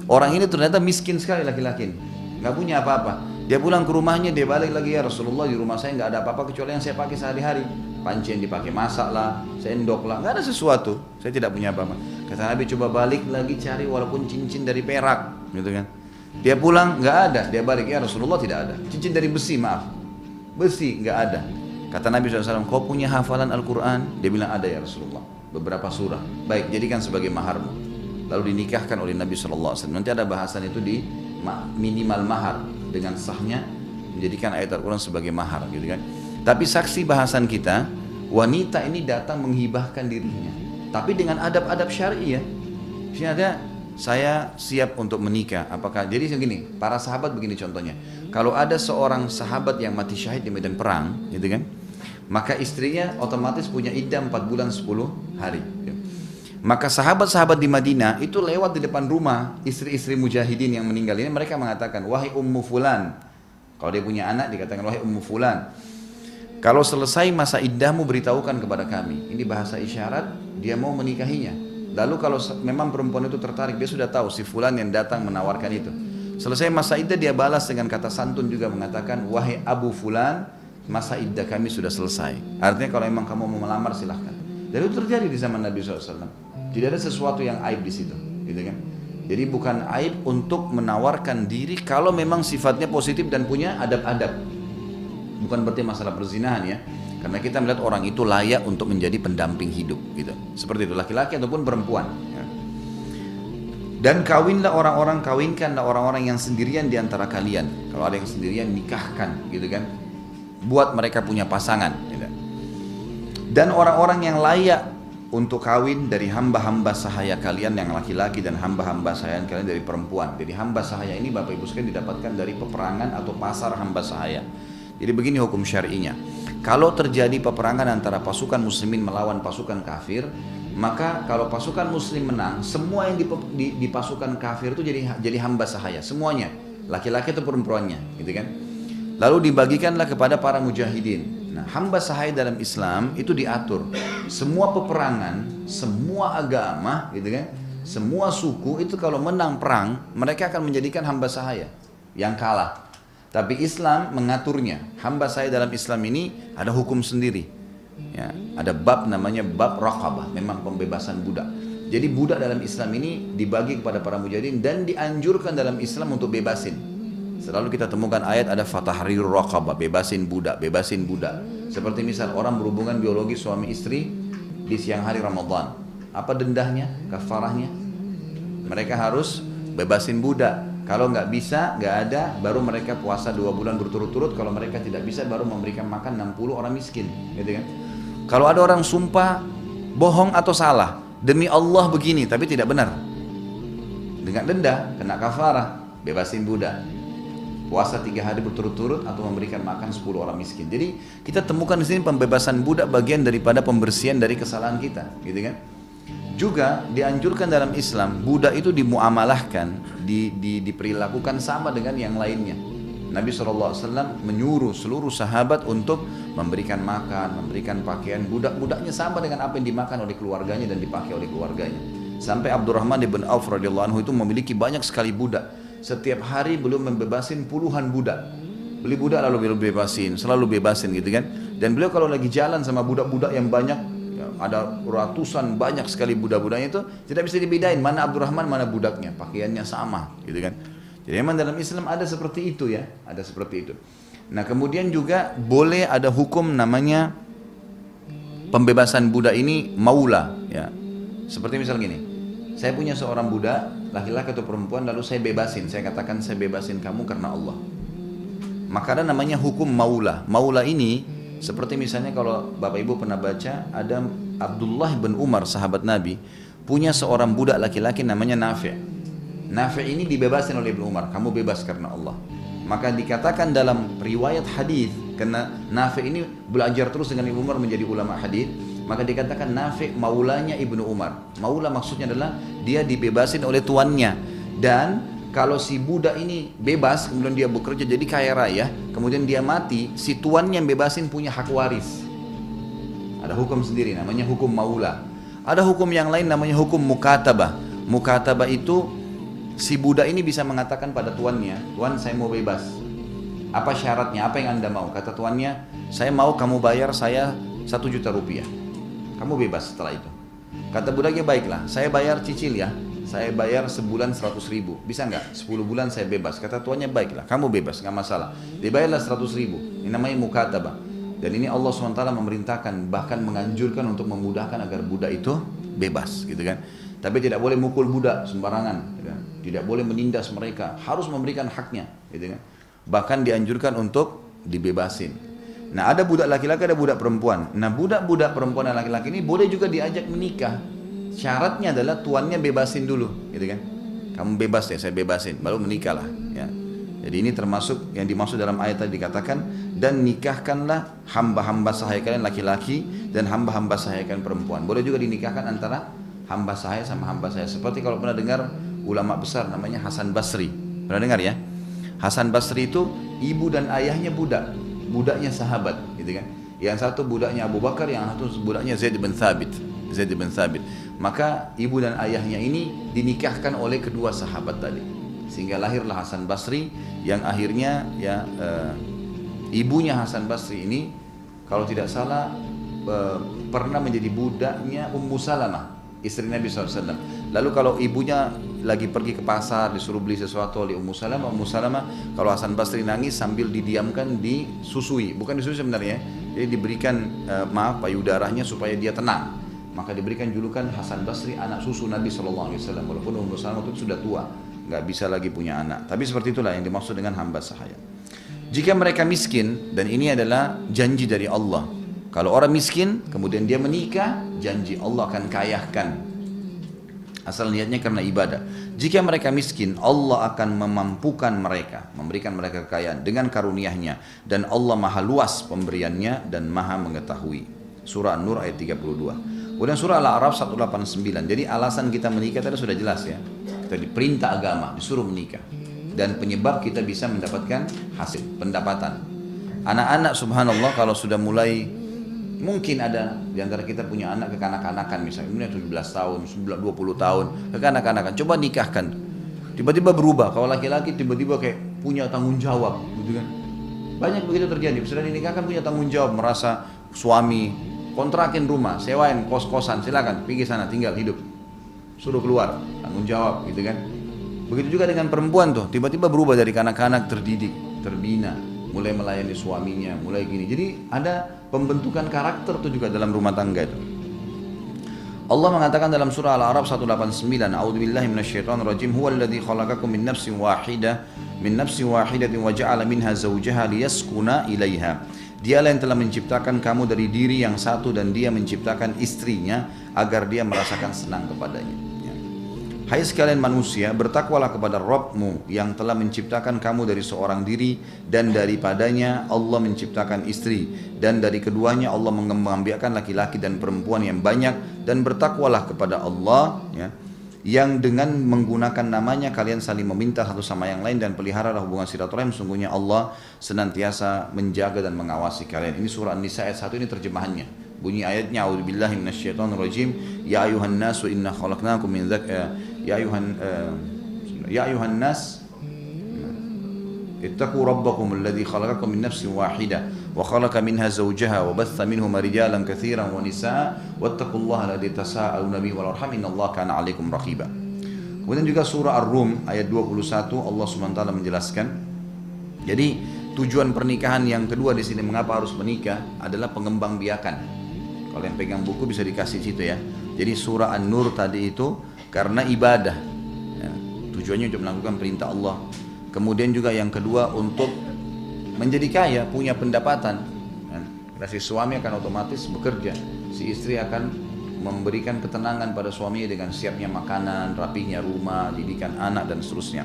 Orang ini ternyata miskin sekali laki-laki, nggak punya apa-apa. Dia pulang ke rumahnya, dia balik lagi, ya Rasulullah, di rumah saya nggak ada apa-apa kecuali yang saya pakai sehari-hari. Panci yang dipakai masak lah, sendok lah, nggak ada sesuatu. Saya tidak punya apa-apa. Kata Nabi, coba balik lagi cari walaupun cincin dari perak, gitu kan? Dia pulang nggak ada, dia balik, ya Rasulullah, tidak ada. Cincin dari besi, maaf, besi nggak ada. Kata Nabi SAW, kau punya hafalan Al-Quran? Dia bilang ada ya Rasulullah, beberapa surah. Baik, jadikan sebagai maharmu. Lalu dinikahkan oleh Nabi SAW. Nanti ada bahasan itu di minimal mahar, dengan sahnya menjadikan ayat Al-Quran sebagai mahar, gitu kan. Tapi saksi bahasan kita, wanita ini datang menghibahkan dirinya, tapi dengan adab-adab syar'i ya. Di sini ada, saya siap untuk menikah. Apakah jadi begini? Para sahabat begini contohnya. Kalau ada seorang sahabat yang mati syahid di medan perang, gitu kan, maka istrinya otomatis punya iddah 4 bulan 10 hari. Maka sahabat-sahabat di Madinah itu lewat di depan rumah istri-istri mujahidin yang meninggal ini, mereka mengatakan, wahai Ummu Fulan. Kalau dia punya anak dikatakan, wahai Ummu Fulan, kalau selesai masa iddahmu beritahukan kepada kami. Ini bahasa isyarat, dia mau menikahinya. Lalu kalau memang perempuan itu tertarik, dia sudah tahu si Fulan yang datang menawarkan itu. Selesai masa iddah dia balas dengan kata santun juga mengatakan, wahai Abu Fulan, masa iddah kami sudah selesai. Artinya kalau memang kamu mau melamar silahkan. Dan itu terjadi di zaman Nabi SAW. Tidak ada sesuatu yang aib di situ, gitu kan? Jadi bukan aib untuk menawarkan diri kalau memang sifatnya positif dan punya adab-adab. Bukan berarti masalah perzinahan ya, karena kita melihat orang itu layak untuk menjadi pendamping hidup, gitu. Seperti itu, laki-laki ataupun perempuan. Ya. Dan kawinkanlah orang-orang yang sendirian di antara kalian. Kalau ada yang sendirian nikahkan, gitu kan. Buat mereka punya pasangan. Gitu. Dan orang-orang yang layak untuk kawin dari hamba-hamba sahaya kalian yang laki-laki dan hamba-hamba sahaya kalian dari perempuan. Jadi hamba sahaya ini Bapak Ibu sekalian didapatkan dari peperangan atau pasar hamba sahaya. Jadi begini hukum syar'inya. Kalau terjadi peperangan antara pasukan muslimin melawan pasukan kafir, maka kalau pasukan muslim menang, semua yang di pasukan kafir itu jadi hamba sahaya, semuanya, laki-laki atau perempuannya, gitu kan? Lalu dibagikanlah kepada para mujahidin. Nah, hamba sahaya dalam Islam itu diatur. Semua peperangan, semua agama, gitu kan? Semua suku itu kalau menang perang, mereka akan menjadikan hamba sahaya yang kalah. Tapi Islam mengaturnya. Hamba saya dalam Islam ini ada hukum sendiri. Ya, ada bab namanya bab raqabah, memang pembebasan budak. Jadi budak dalam Islam ini dibagi kepada para mujahidin dan dianjurkan dalam Islam untuk bebasin. Selalu kita temukan ayat ada fatahrir raqabah, bebasin budak, bebasin budak. Seperti misal orang berhubungan biologi suami istri di siang hari Ramadan. Apa dendahnya, kafarahnya? Mereka harus bebasin budak. Kalau nggak bisa, nggak ada, baru mereka puasa 2 bulan berturut-turut. Kalau mereka tidak bisa, baru memberikan makan 60 orang miskin, gitu kan? Kalau ada orang sumpah bohong atau salah, demi Allah begini, tapi tidak benar, dengan denda, kena kafarah, bebasin budak. Puasa 3 hari berturut-turut atau memberikan makan 10 orang miskin. Jadi kita temukan di sini pembebasan budak bagian daripada pembersihan dari kesalahan kita, gitu kan? Juga dianjurkan dalam Islam budak itu dimuamalahkan, diperlakukan sama dengan yang lainnya. Nabi SAW menyuruh seluruh sahabat untuk memberikan makan, memberikan pakaian budak-budaknya sama dengan apa yang dimakan oleh keluarganya dan dipakai oleh keluarganya. Sampai Abdurrahman bin Auf radhiyallahu anhu itu memiliki banyak sekali budak. Setiap hari belum membebasin puluhan budak. Beli budak lalu belum bebasin, selalu bebasin, gitu kan. Dan beliau kalau lagi jalan sama budak-budak yang banyak, ada ratusan banyak sekali budak-budaknya itu, tidak bisa dibedain mana Abdurrahman mana budaknya, pakaiannya sama, gitu kan. Jadi memang dalam Islam ada seperti itu ya, ada seperti itu. Nah kemudian juga boleh ada hukum namanya pembebasan budak ini maula ya. Seperti misal gini, saya punya seorang budak, laki-laki atau perempuan, lalu saya bebasin. Saya katakan saya bebasin kamu karena Allah. Maka ada namanya hukum maula. Maula ini seperti misalnya kalau Bapak Ibu pernah baca, ada Abdullah bin Umar sahabat Nabi punya seorang budak laki-laki namanya Nafi'. Nafi' ini dibebasin oleh Ibnu Umar, kamu bebas karena Allah. Maka dikatakan dalam riwayat hadis, karena Nafi' ini belajar terus dengan Ibnu Umar menjadi ulama hadis, maka dikatakan Nafi' maulanya Ibnu Umar. Maula maksudnya adalah dia dibebasin oleh tuannya. Dan kalau si budak ini bebas, kemudian dia bekerja jadi kaya raya, kemudian dia mati, si tuannya yang bebasin punya hak waris. Ada hukum sendiri namanya hukum maula. Ada hukum yang lain namanya hukum mukatabah. Mukatabah itu si budak ini bisa mengatakan pada tuannya, "Tuan, saya mau bebas. Apa syaratnya? Apa yang Anda mau?" Kata tuannya, "Saya mau kamu bayar saya 1 juta rupiah. Kamu bebas setelah itu." Kata budaknya, "Baiklah, saya bayar cicil ya. Saya bayar sebulan 100 ribu. Bisa nggak? 10 bulan saya bebas." Kata tuannya, "Baiklah, kamu bebas, nggak masalah." Dibayarlah 100 ribu. Ini namanya mukatabah. Dan ini Allah SWT memerintahkan, bahkan menganjurkan untuk memudahkan agar budak itu bebas, gitu kan. Tapi tidak boleh mukul budak sembarangan, gitu kan? Tidak boleh menindas mereka, harus memberikan haknya, gitu kan. Bahkan dianjurkan untuk dibebasin. Nah, ada budak laki-laki, ada budak perempuan. Nah, budak-budak perempuan dan laki-laki ini boleh juga diajak menikah. Syaratnya adalah tuannya bebasin dulu, gitu kan. Kamu bebas ya, saya bebasin, baru menikahlah, ya. Jadi ini termasuk yang dimaksud dalam ayat tadi dikatakan, dan nikahkanlah hamba-hamba sahaya kalian laki-laki dan hamba-hamba sahaya kalian perempuan. Boleh juga dinikahkan antara hamba sahaya sama hamba sahaya. Seperti kalau pernah dengar ulama besar namanya Hasan Basri. Pernah dengar ya? Hasan Basri itu ibu dan ayahnya budak, budaknya sahabat, gitu kan. Yang satu budaknya Abu Bakar, yang satu budaknya Zaid bin Thabit. Maka ibu dan ayahnya ini dinikahkan oleh kedua sahabat tadi, sehingga lahirlah Hasan Basri yang akhirnya ya ibunya Hasan Basri ini kalau tidak salah pernah menjadi budaknya Ummu Salamah, istri Nabi SAW. Lalu kalau ibunya lagi pergi ke pasar disuruh beli sesuatu oleh Ummu Salamah, kalau Hasan Basri nangis sambil didiamkan disusui, bukan disusui sebenarnya, jadi diberikan payudaranya supaya dia tenang. Maka diberikan julukan Hasan Basri anak susu Nabi SAW, walaupun Ummu Salamah itu sudah tua, nggak bisa lagi punya anak. Tapi seperti itulah yang dimaksud dengan hamba sahaya. Jika mereka miskin, dan ini adalah janji dari Allah, kalau orang miskin kemudian dia menikah, janji Allah akan kayahkan, asal niatnya karena ibadah. Jika mereka miskin, Allah akan memampukan mereka, memberikan mereka kekayaan dengan karunia-Nya, dan Allah maha luas pemberiannya dan maha mengetahui. Surah An-Nur ayat 32. Kemudian surah Al-A'raf 189. Jadi alasan kita menikah tadi sudah jelas ya. Kita diperintah agama, disuruh menikah. Dan penyebab kita bisa mendapatkan hasil, pendapatan. Anak-anak subhanallah kalau sudah mulai, mungkin ada di antara kita punya anak kekanak-kanakan misalnya, 17 tahun, 20 tahun, kekanak-kanakan. Coba nikahkan. Tiba-tiba berubah. Kalau laki-laki tiba-tiba kayak punya tanggung jawab, gitu kan. Banyak begitu terjadi. Sudah dinikahkan punya tanggung jawab, merasa suami, kontrakin rumah, sewain kos-kosan, silakan pergi sana tinggal hidup, suruh keluar, tanggung jawab, gitu kan. Begitu juga dengan perempuan tuh, tiba-tiba berubah dari kanak-kanak terdidik, terbina, mulai melayani suaminya, mulai gini. Jadi ada pembentukan karakter tuh juga dalam rumah tangga itu. Allah mengatakan dalam surah Al-A'raf 189, A'udzubillahi minasyaitonirrajim, huwallazi khalaqakum min nafsin wahidatin wa ja'ala minha zawjaha liyaskuna ilaiha. Dialah yang telah menciptakan kamu dari diri yang satu dan dia menciptakan istrinya agar dia merasakan senang kepadanya. Ya. Hai sekalian manusia, bertakwalah kepada Rabbmu yang telah menciptakan kamu dari seorang diri dan daripadanya Allah menciptakan istri dan dari keduanya Allah mengambilkan laki-laki dan perempuan yang banyak, dan bertakwalah kepada Allah ya, yang dengan menggunakan namanya kalian saling meminta satu sama yang lain, dan peliharalah hubungan silaturahim, sungguhnya Allah senantiasa menjaga dan mengawasi kalian. Ini surah An-Nisa ayat 1, ini terjemahannya. Bunyi ayatnya, A'udzubillahi minasyaitonirrajim, ya ayuhan nasu inna khalaqnakum min ya ayuhan nas ittaqu rabbakum alladhi khalaqakum min nafsin wahidah wa khalaqa minha zawjaha wa batha minhuma rijalan katsiran wa nisaa wattaqullaha alladhi tasaaluna bihi wal arham innallaha kana 'alaikum raqiba. Kemudian juga surah Ar-Rum ayat 21 Allah SWT menjelaskan. Jadi tujuan pernikahan yang kedua di sini, mengapa harus menikah, adalah pengembang biakan. Kalau yang pegang buku bisa dikasih situ ya. Jadi surah An-Nur tadi itu karena ibadah, ya, tujuannya untuk melakukan perintah Allah. Kemudian juga yang kedua untuk menjadi kaya, punya pendapatan. Karena si suami akan otomatis bekerja, si istri akan memberikan ketenangan pada suaminya dengan siapnya makanan, rapinya rumah, didikan anak dan seterusnya.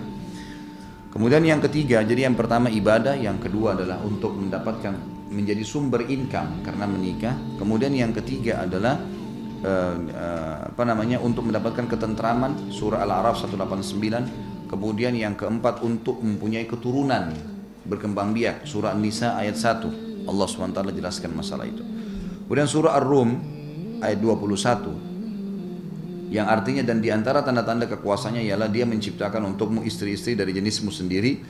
Kemudian yang ketiga, jadi yang pertama ibadah, yang kedua adalah untuk mendapatkan menjadi sumber income karena menikah. Kemudian yang ketiga adalah untuk mendapatkan ketentraman, surah Al-A'raf 189. Kemudian yang keempat untuk mempunyai keturunan berkembang biak, surah An-Nisa ayat 1. Allah SWT jelaskan masalah itu. Kemudian surah Ar-Rum ayat 21 yang artinya dan diantara tanda-tanda kekuasaannya ialah dia menciptakan untukmu istri-istri dari jenismu sendiri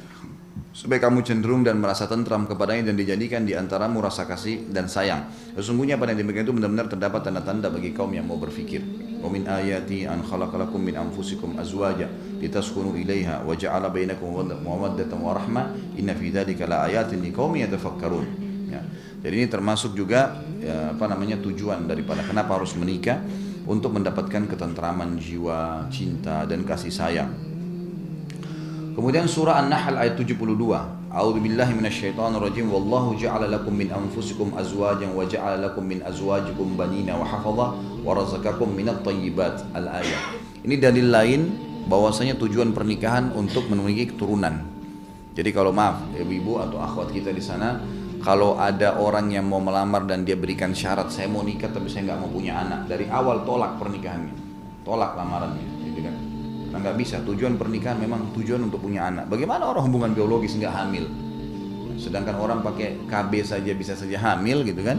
supaya kamu cenderung dan merasa tentram kepadanya dan dijadikan diantaramu rasa kasih dan sayang. Sesungguhnya pada yang demikian itu benar-benar terdapat tanda-tanda bagi kaum yang mau berfikir. Wa min ayati an khalaqalakum min anfusikum azwaja litaskunu ilaiha wa ja'ala bainakum mawaddatan wa rahmah inna fi dzalika laayatin liqaumin yatafakkarun. Ya. Jadi ini termasuk juga tujuan daripada kenapa harus menikah, untuk mendapatkan ketentraman jiwa, cinta dan kasih sayang. Kemudian surah An-Nahl ayat 72. A'udzubillahi minasyaitonirrajim. Wallahu ja'ala lakum min anfusikum azwajan wa ja'ala lakum min azwajikum banina wa hafadha wa razaqakum minat thayyibat. Al-ayat. Ini dalil lain bahwasanya tujuan pernikahan untuk memiliki keturunan. Jadi kalau maaf ibu-ibu atau akhwat kita di sana, kalau ada orang yang mau melamar dan dia berikan syarat, saya mau nikah tapi saya nggak mau punya anak, dari awal tolak pernikahannya, tolak lamarannya, gitu kan? Karena nggak bisa. Tujuan pernikahan memang tujuan untuk punya anak. Bagaimana orang hubungan biologis nggak hamil? Sedangkan orang pakai KB saja bisa saja hamil, gitu kan?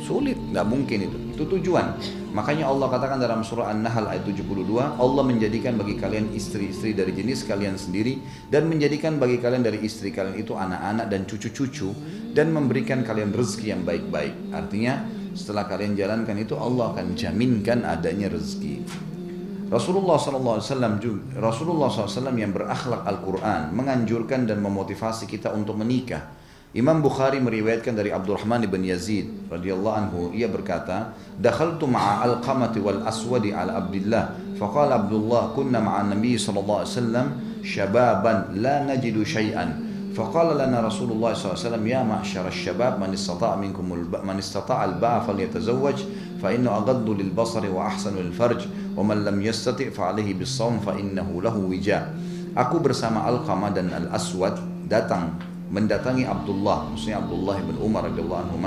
Sulit, nggak mungkin itu. Itu tujuan. Makanya Allah katakan dalam surah An-Nahl ayat 72, Allah menjadikan bagi kalian istri-istri dari jenis kalian sendiri dan menjadikan bagi kalian dari istri kalian itu anak-anak dan cucu-cucu dan memberikan kalian rezeki yang baik-baik. Artinya setelah kalian jalankan itu Allah akan jaminkan adanya rezeki. Rasulullah SAW yang berakhlak Al-Quran menganjurkan dan memotivasi kita untuk menikah. Imam Bukhari meriwayatkan dari Abdurrahman bin Yazid radhiyallahu anhu, ia berkata, "Dakhaltu ma'a Alqamati wal Aswadi ala Abdullah, faqala Abdullah kunna ma'a Nabi sallallahu alaihi wasallam shababan la najidu syai'an." فقال لنا رسول الله صلى الله عليه وسلم يا معشر الشباب من استطاع الباء فليتزوج فإنه أغض للبصر وأحسن للفرج ومن لم يستطع فعليه بالصوم فإنه له وجاء. Aku bersama Alqamah dan Al-Aswad mendatangi Abdullah, maksudnya Abdullah bin Umar radhiyallahu anhu.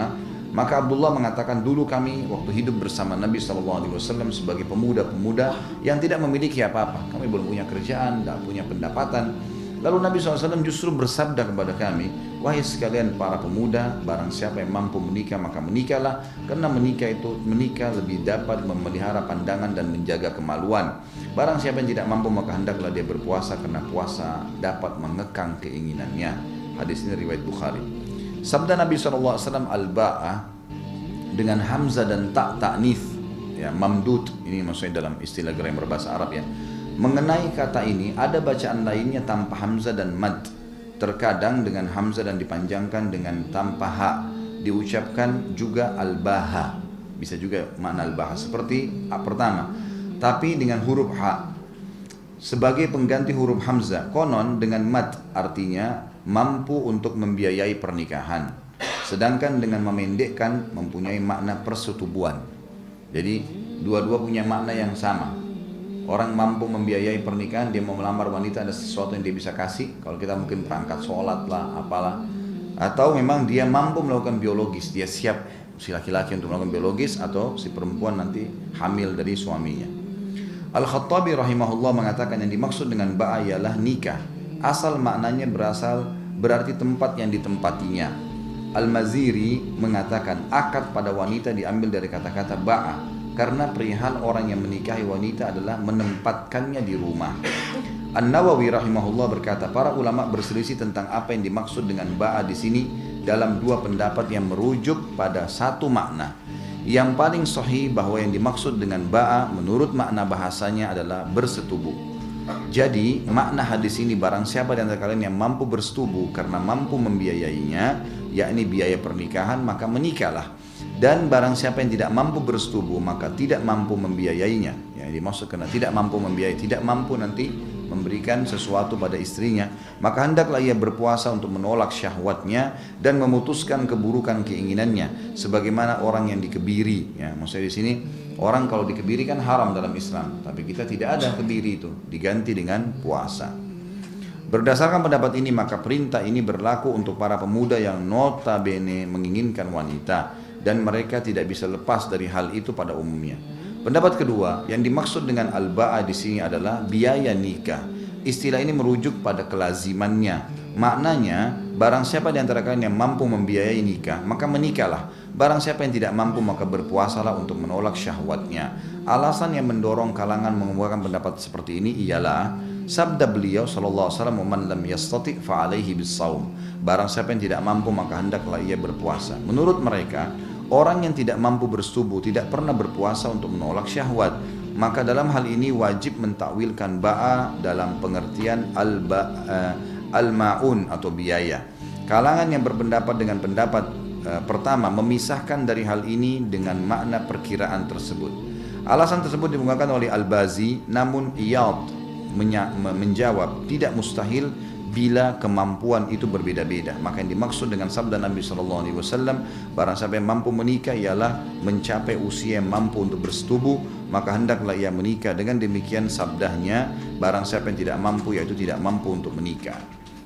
Maka Abdullah mengatakan, dulu kami waktu hidup bersama Nabi SAW sebagai pemuda-pemuda yang tidak memiliki apa-apa. Kami belum punya kerjaan, tidak punya pendapatan. Lalu Nabi SAW justru bersabda kepada kami, wahai sekalian para pemuda, barang siapa yang mampu menikah maka menikahlah, karena menikah lebih dapat memelihara pandangan dan menjaga kemaluan. Barang siapa yang tidak mampu maka hendaklah dia berpuasa, karena puasa dapat mengekang keinginannya. Hadis ini riwayat Bukhari. Sabda Nabi SAW al-ba'ah dengan hamzah dan ta'nif, ya, mamdud, ini maksudnya dalam istilah grammar bahasa Arab, ya. Mengenai kata ini ada bacaan lainnya tanpa hamzah dan mad. Terkadang dengan hamzah dan dipanjangkan dengan tanpa ha. Diucapkan juga al-baha. Bisa juga makna al-baha seperti pertama, tapi dengan huruf ha sebagai pengganti huruf hamzah. Konon dengan mad artinya mampu untuk membiayai pernikahan. Sedangkan dengan memendekkan mempunyai makna persetubuhan. Jadi dua-dua punya makna yang sama. Orang mampu membiayai pernikahan, dia mau melamar wanita, ada sesuatu yang dia bisa kasih. Kalau kita mungkin perangkat sholat lah, apalah. Atau memang dia mampu melakukan biologis, dia siap si laki-laki untuk melakukan biologis, atau si perempuan nanti hamil dari suaminya. Al-Khattabi rahimahullah mengatakan yang dimaksud dengan ba'a ialah nikah. Asal maknanya berarti tempat yang ditempatinya. Al-Maziri mengatakan akad pada wanita diambil dari kata-kata ba'a, karena perihal orang yang menikahi wanita adalah menempatkannya di rumah. An-Nawawi rahimahullah berkata, para ulama berselisih tentang apa yang dimaksud dengan ba'a di sini dalam dua pendapat yang merujuk pada satu makna. Yang paling sahih bahwa yang dimaksud dengan ba'a menurut makna bahasanya adalah bersetubuh. Jadi makna hadis ini, barang siapa di antara kalian yang mampu bersetubuh karena mampu membiayainya, yakni biaya pernikahan, maka menikahlah. Dan barang siapa yang tidak mampu bersetubuh maka tidak mampu membiayainya. Yang dimaksud karena tidak mampu membiayai, tidak mampu nanti memberikan sesuatu pada istrinya, maka hendaklah ia berpuasa untuk menolak syahwatnya dan memutuskan keburukan keinginannya, sebagaimana orang yang dikebiri. Ya, maksudnya di sini orang kalau dikebiri kan haram dalam Islam, tapi kita tidak ada kebiri itu, diganti dengan puasa. Berdasarkan pendapat ini maka perintah ini berlaku untuk para pemuda yang notabene menginginkan wanita dan mereka tidak bisa lepas dari hal itu pada umumnya. Pendapat kedua, yang dimaksud dengan al-ba'a di sini adalah biaya nikah. Istilah ini merujuk pada kelazimannya. Maknanya, barang siapa di antara kalian yang mampu membiayai nikah, maka menikahlah. Barang siapa yang tidak mampu, maka berpuasalah untuk menolak syahwatnya. Alasan yang mendorong kalangan mengemukakan pendapat seperti ini ialah sabda beliau sallallahu alaihi wasallam, "Man lam yastati' fa alaihi bis-shaum." Barang siapa yang tidak mampu, maka hendaklah ia berpuasa. Menurut mereka, orang yang tidak mampu bersetubuh tidak pernah berpuasa untuk menolak syahwat. Maka dalam hal ini wajib mentakwilkan ba'a dalam pengertian al-ma'un atau biaya. Kalangan yang berpendapat dengan pendapat pertama memisahkan dari hal ini dengan makna perkiraan tersebut. Alasan tersebut dimukakan oleh Al-Bazi, namun Iyad menjawab tidak mustahil bila kemampuan itu berbeda-beda. Maka yang dimaksud dengan sabda Nabi SAW, barang siapa yang mampu menikah ialah mencapai usia yang mampu untuk bersetubuh, maka hendaklah ia menikah. Dengan demikian sabdanya, barang siapa yang tidak mampu yaitu tidak mampu untuk menikah.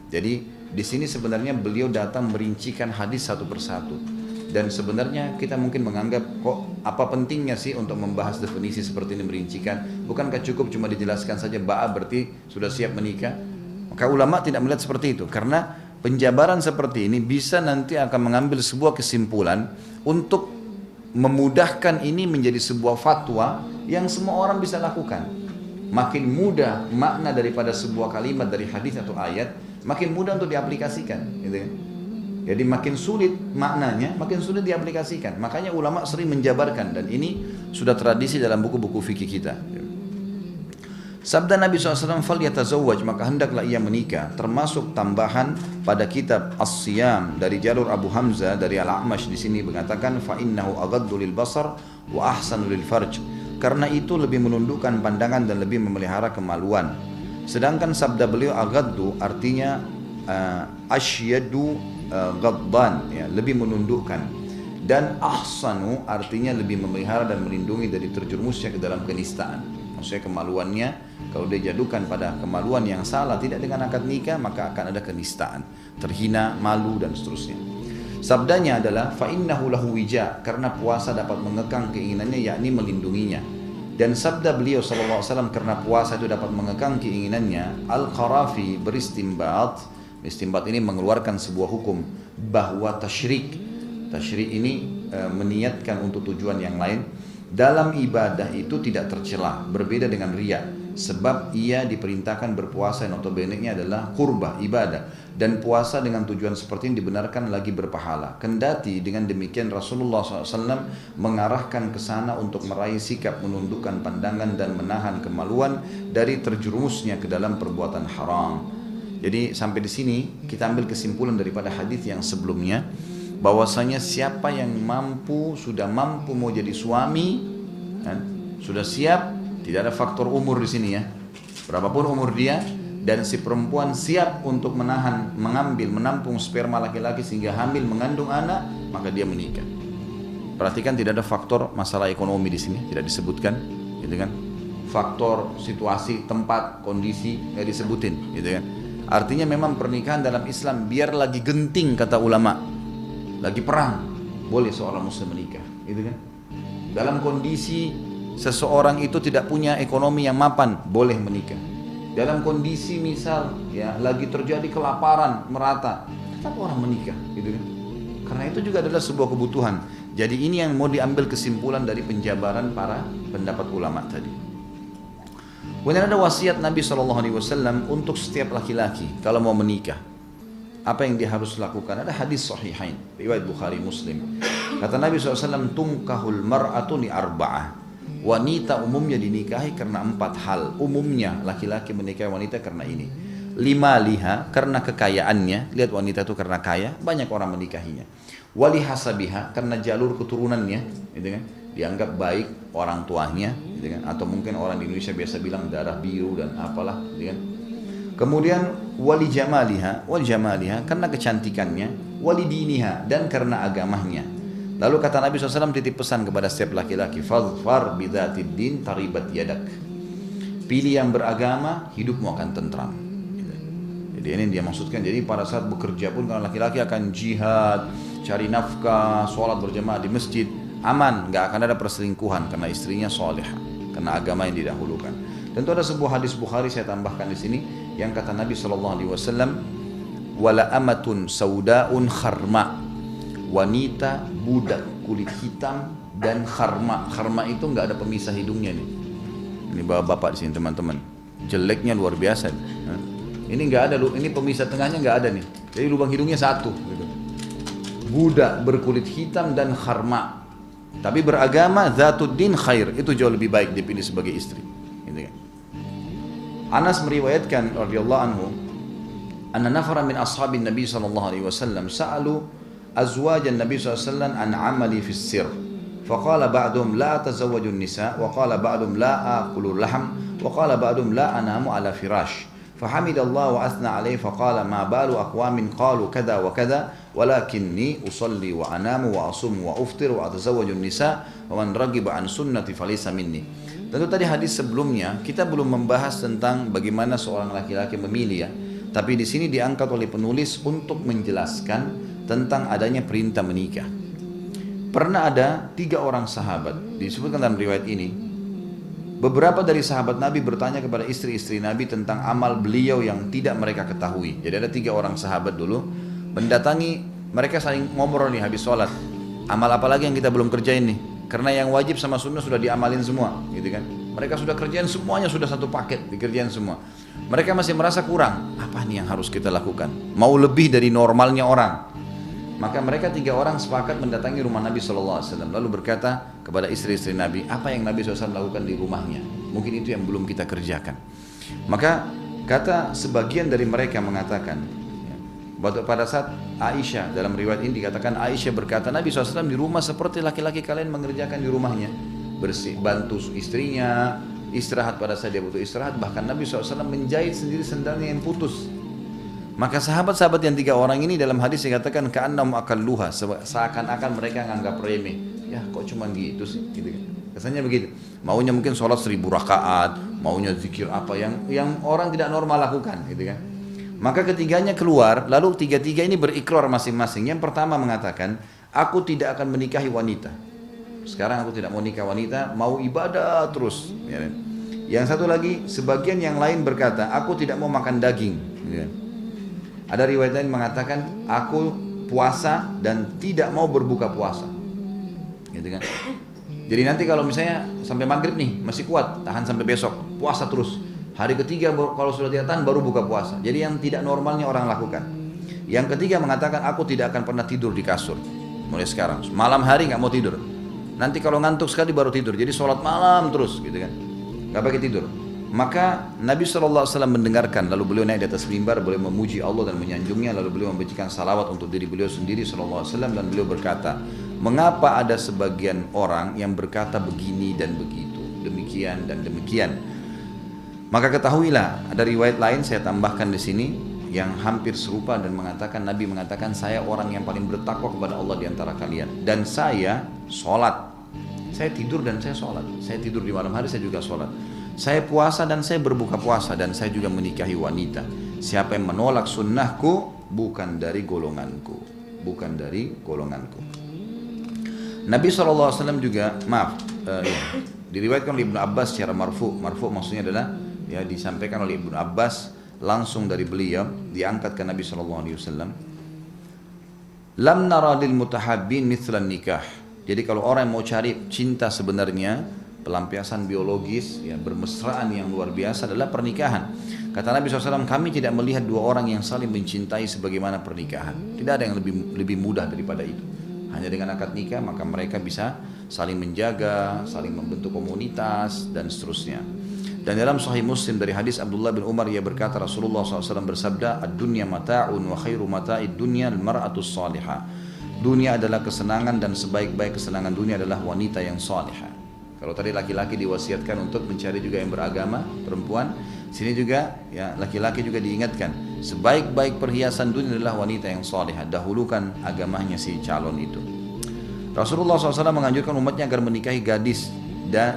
Jadi di sini sebenarnya beliau datang merincikan hadis satu persatu. Dan sebenarnya kita mungkin menganggap kok apa pentingnya sih untuk membahas definisi seperti ini, merincikan? Bukankah cukup cuma dijelaskan saja ba'a berarti sudah siap menikah? Maka ulama tidak melihat seperti itu, karena penjabaran seperti ini bisa nanti akan mengambil sebuah kesimpulan untuk memudahkan ini menjadi sebuah fatwa yang semua orang bisa lakukan. Makin mudah makna daripada sebuah kalimat dari hadis atau ayat, makin mudah untuk diaplikasikan, gitu kan? Jadi makin sulit maknanya, makin sulit diaplikasikan. Makanya ulama sering menjabarkan, dan ini sudah tradisi dalam buku-buku fikih kita. Sabda Nabi SAW, "Fal yatazawwaj," maka hendaklah ia menikah, termasuk tambahan pada kitab As-Siyam dari jalur Abu Hamzah dari Al-A'mash di sini mengatakan, "Fa innahu aghaddu lil basar wa ahsanu lil farj." Karena itu lebih menundukkan pandangan dan lebih memelihara kemaluan. Sedangkan sabda beliau aghaddu artinya asyadu ghadban, ya, lebih menundukkan, dan ahsanu artinya lebih memelihara dan melindungi dari terjerumusnya ke dalam kenistaan. Maksudnya kemaluannya, kalau dia jadukan pada kemaluan yang salah, tidak dengan akad nikah, maka akan ada kenistaan, terhina, malu dan seterusnya. Sabdanya adalah fa innahu lahu wija, karena puasa dapat mengekang keinginannya, yakni melindunginya. Dan sabda beliau SAW, karena puasa itu dapat mengekang keinginannya, Al-Qarafi beristimbat. Istimbat ini mengeluarkan sebuah hukum bahwa tasyrik ini meniatkan untuk tujuan yang lain dalam ibadah itu tidak tercela, berbeda dengan riya, sebab ia diperintahkan berpuasa yang notabene-nya adalah qurbah, ibadah, dan puasa dengan tujuan seperti ini dibenarkan lagi berpahala. Kendati dengan demikian Rasulullah SAW mengarahkan ke sana untuk meraih sikap menundukkan pandangan dan menahan kemaluan dari terjerumusnya ke dalam perbuatan haram. Jadi sampai di sini kita ambil kesimpulan daripada hadis yang sebelumnya, bahwasanya siapa yang mampu, sudah mampu mau jadi suami, kan, sudah siap, tidak ada faktor umur di sini ya, berapapun umur dia, dan si perempuan siap untuk menahan, mengambil, menampung sperma laki-laki sehingga hamil mengandung anak, maka dia menikah. Perhatikan tidak ada faktor masalah ekonomi di sini, tidak disebutkan, gitu kan? Faktor situasi, tempat, kondisi nggak disebutin, gitu kan? Artinya memang pernikahan dalam Islam biar lagi genting kata ulama, lagi perang, boleh seorang muslim menikah, gitu kan? Dalam kondisi seseorang itu tidak punya ekonomi yang mapan, boleh menikah. Dalam kondisi misal ya lagi terjadi kelaparan merata, tetap orang menikah, gitu kan? Karena itu juga adalah sebuah kebutuhan. Jadi ini yang mau diambil kesimpulan dari penjabaran para pendapat ulama tadi. Kemudian ada wasiat Nabi SAW untuk setiap laki-laki kalau mau menikah. Apa yang dia harus lakukan? Ada hadis sahihain, riwayat Bukhari Muslim. Kata Nabi SAW, "Tunkahul mar'atu li arba'ah." Wanita umumnya dinikahi karena 4 hal. Umumnya laki-laki menikahi wanita karena ini. 5 liha, karena kekayaannya. Lihat wanita itu karena kaya, banyak orang menikahinya. wali hasabiha, karena jalur keturunannya, gitu kan, dianggap baik orang tuanya, gitu kan, atau mungkin orang di Indonesia biasa bilang darah biru dan apalah, gitu kan. Kemudian wali jamaliha, karena kecantikannya, wali diniha, dan karena agamanya. Lalu kata Nabi SAW titip pesan kepada setiap laki-laki, fadfar bidzatid din taribat yadak. Pilih yang beragama, hidupmu akan tentram. Jadi ini dia maksudkan, jadi pada saat bekerja pun kalau laki-laki akan jihad, cari nafkah, sholat berjamaah di masjid, aman, nggak akan ada perselingkuhan karena istrinya solehah, karena agama yang didahulukan. Tentu ada sebuah hadis Bukhari saya tambahkan di sini yang kata Nabi SAW, wala amatun saudaun kharma, wanita budak kulit hitam dan kharma. Kharma itu nggak ada pemisah hidungnya nih. Ini bapak-bapak di sini teman-teman, jeleknya luar biasa. Ini nggak ada, ini pemisah tengahnya nggak ada nih. Jadi lubang hidungnya satu. Gitu. Budak berkulit hitam dan kharma, tapi beragama, zatuddin khair, itu jauh lebih baik dipilih sebagai istri. Gitu kan. Anas meriwayatkan radhiyallahu anhu, anna nafara min ashabin Nabi sallallahu alaihi wasallam sa'alu azwajan Nabi sallallahu alaihi wasallam an amali fi sir. Faqala ba'dhum la atazawwaju an-nisa wa qala ba'dhum la aqulu lahm wa qala ba'dhum la anamu ala firash. فحمد الله وأثنى عليه فقال ما بال أقوام قالوا كذا وكذا ولكني أصلي وأنام وأصوم وأفطر وأتزوج النساء ومن رغب عن سنتي فليس مني. Tentu tadi hadis sebelumnya kita belum membahas tentang bagaimana seorang laki-laki memilih ya. Tapi di sini diangkat oleh penulis untuk menjelaskan tentang adanya perintah menikah. Pernah ada 3 orang sahabat disebutkan dalam riwayat ini. Beberapa dari sahabat Nabi bertanya kepada istri-istri Nabi tentang amal beliau yang tidak mereka ketahui. Jadi ada 3 orang sahabat dulu mendatangi, mereka saling ngobrol nih habis sholat. Amal apa lagi yang kita belum kerjain nih? Karena yang wajib sama sunnah sudah diamalin semua, gitu kan? Mereka sudah kerjain semuanya, sudah satu paket dikerjain semua. Mereka masih merasa kurang. Apa nih yang harus kita lakukan? Mau lebih dari normalnya orang. Maka mereka 3 orang sepakat mendatangi rumah Nabi SAW. Lalu berkata kepada istri-istri Nabi, apa yang Nabi SAW lakukan di rumahnya? Mungkin itu yang belum kita kerjakan. Maka kata sebagian dari mereka mengatakan, pada saat Aisyah, dalam riwayat ini dikatakan Aisyah berkata, Nabi SAW di rumah seperti laki-laki kalian mengerjakan di rumahnya. Bersih, bantu istrinya, istirahat pada saat dia butuh istirahat. Bahkan Nabi SAW menjahit sendiri sendalnya yang putus. Maka sahabat-sahabat yang 3 orang ini dalam hadis dikatakan ka'annahum akalluha, seakan-akan mereka nganggap remeh. Ya kok cuma gitu sih, gitu kan. Kesannya begitu. Maunya mungkin sholat 1000 rakaat, maunya zikir apa yang orang tidak normal lakukan, gitu kan. Maka ketiganya keluar, lalu 3 ini berikrar masing-masing. Yang pertama mengatakan, aku tidak akan menikahi wanita. Sekarang aku tidak mau nikah wanita, mau ibadah terus. Ya. Yang satu lagi, sebagian yang lain berkata, aku tidak mau makan daging. Ya. Ada riwayat lain mengatakan aku puasa dan tidak mau berbuka puasa, gitu kan? Jadi nanti kalau misalnya sampai maghrib nih masih kuat, tahan sampai besok, puasa terus. Hari ketiga kalau sudah tidak tahan baru buka puasa. Jadi yang tidak normalnya orang lakukan. Yang ketiga mengatakan aku tidak akan pernah tidur di kasur mulai sekarang. Malam hari nggak mau tidur. Nanti kalau ngantuk sekali baru tidur. Jadi sholat malam terus, gitu kan? Nggak pakai tidur. Maka Nabi SAW mendengarkan, lalu beliau naik di atas mimbar, beliau memuji Allah dan menyanjungnya, lalu beliau membacakan salawat untuk diri beliau sendiri SAW, dan beliau berkata, mengapa ada sebagian orang yang berkata begini dan begitu, demikian dan demikian. Maka ketahuilah, ada riwayat lain saya tambahkan di sini yang hampir serupa dan mengatakan, Nabi mengatakan, saya orang yang paling bertakwa kepada Allah di antara kalian, dan saya sholat, saya tidur dan saya sholat, saya tidur di malam hari, saya juga sholat. Saya puasa dan saya berbuka puasa dan saya juga menikahi wanita. Siapa yang menolak sunnahku bukan dari golonganku, bukan dari golonganku. Nabi SAW juga diriwayatkan oleh Ibnu Abbas secara marfu maksudnya adalah ya disampaikan oleh Ibnu Abbas langsung dari beliau, diangkat ke Nabi SAW. Lam nara lil mutahabbin mithlan nikah. Jadi kalau orang yang mau cari cinta sebenarnya, pelampiasan biologis, ya, bermesraan yang luar biasa adalah pernikahan. Kata Nabi SAW, kami tidak melihat 2 orang yang saling mencintai sebagaimana pernikahan. Tidak ada yang lebih mudah daripada itu. Hanya dengan akad nikah maka mereka bisa saling menjaga, saling membentuk komunitas dan seterusnya. Dan dalam Sahih Muslim dari hadis Abdullah bin Umar, ia berkata Rasulullah SAW bersabda, ad-dunya mata'un wa khairu mata'id dunya al-mar'atus salihah. dunia adalah kesenangan dan sebaik-baik kesenangan dunia adalah wanita yang salihah. Kalau tadi laki-laki diwasiatkan untuk mencari juga yang beragama, perempuan, sini juga ya laki-laki juga diingatkan, sebaik-baik perhiasan dunia adalah wanita yang salihah. Dahulukan agamanya si calon itu. Rasulullah SAW menganjurkan umatnya agar menikahi gadis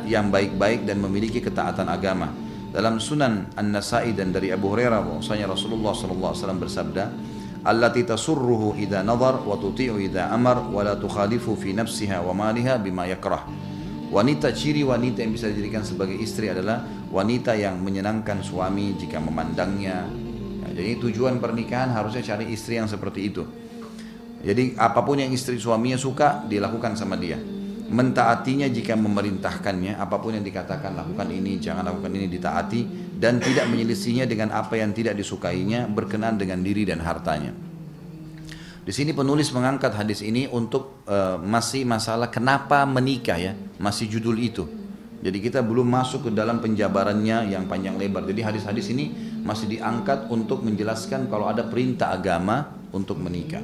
yang baik-baik dan memiliki ketaatan agama. Dalam Sunan An-Nasa'i dan dari Abu Hurairah bahwasanya Rasulullah SAW bersabda, allati tasurruhu idza nadhar wa tuti'u idza amar wa la tukhalifu fi nafsiha wa maliha bima yakrah. Ciri wanita yang bisa dijadikan sebagai istri adalah wanita yang menyenangkan suami jika memandangnya. Ya, jadi tujuan pernikahan harusnya cari istri yang seperti itu. Jadi apapun yang istri suaminya suka dilakukan sama dia. Mentaatinya jika memerintahkannya, apapun yang dikatakan lakukan ini, jangan lakukan ini, ditaati dan tidak menyelisihinya dengan apa yang tidak disukainya, berkenan dengan diri dan hartanya. Di sini penulis mengangkat hadis ini untuk masih masalah kenapa menikah ya, masih judul itu. Jadi kita belum masuk ke dalam penjabarannya yang panjang lebar. Jadi hadis-hadis ini masih diangkat untuk menjelaskan kalau ada perintah agama untuk menikah.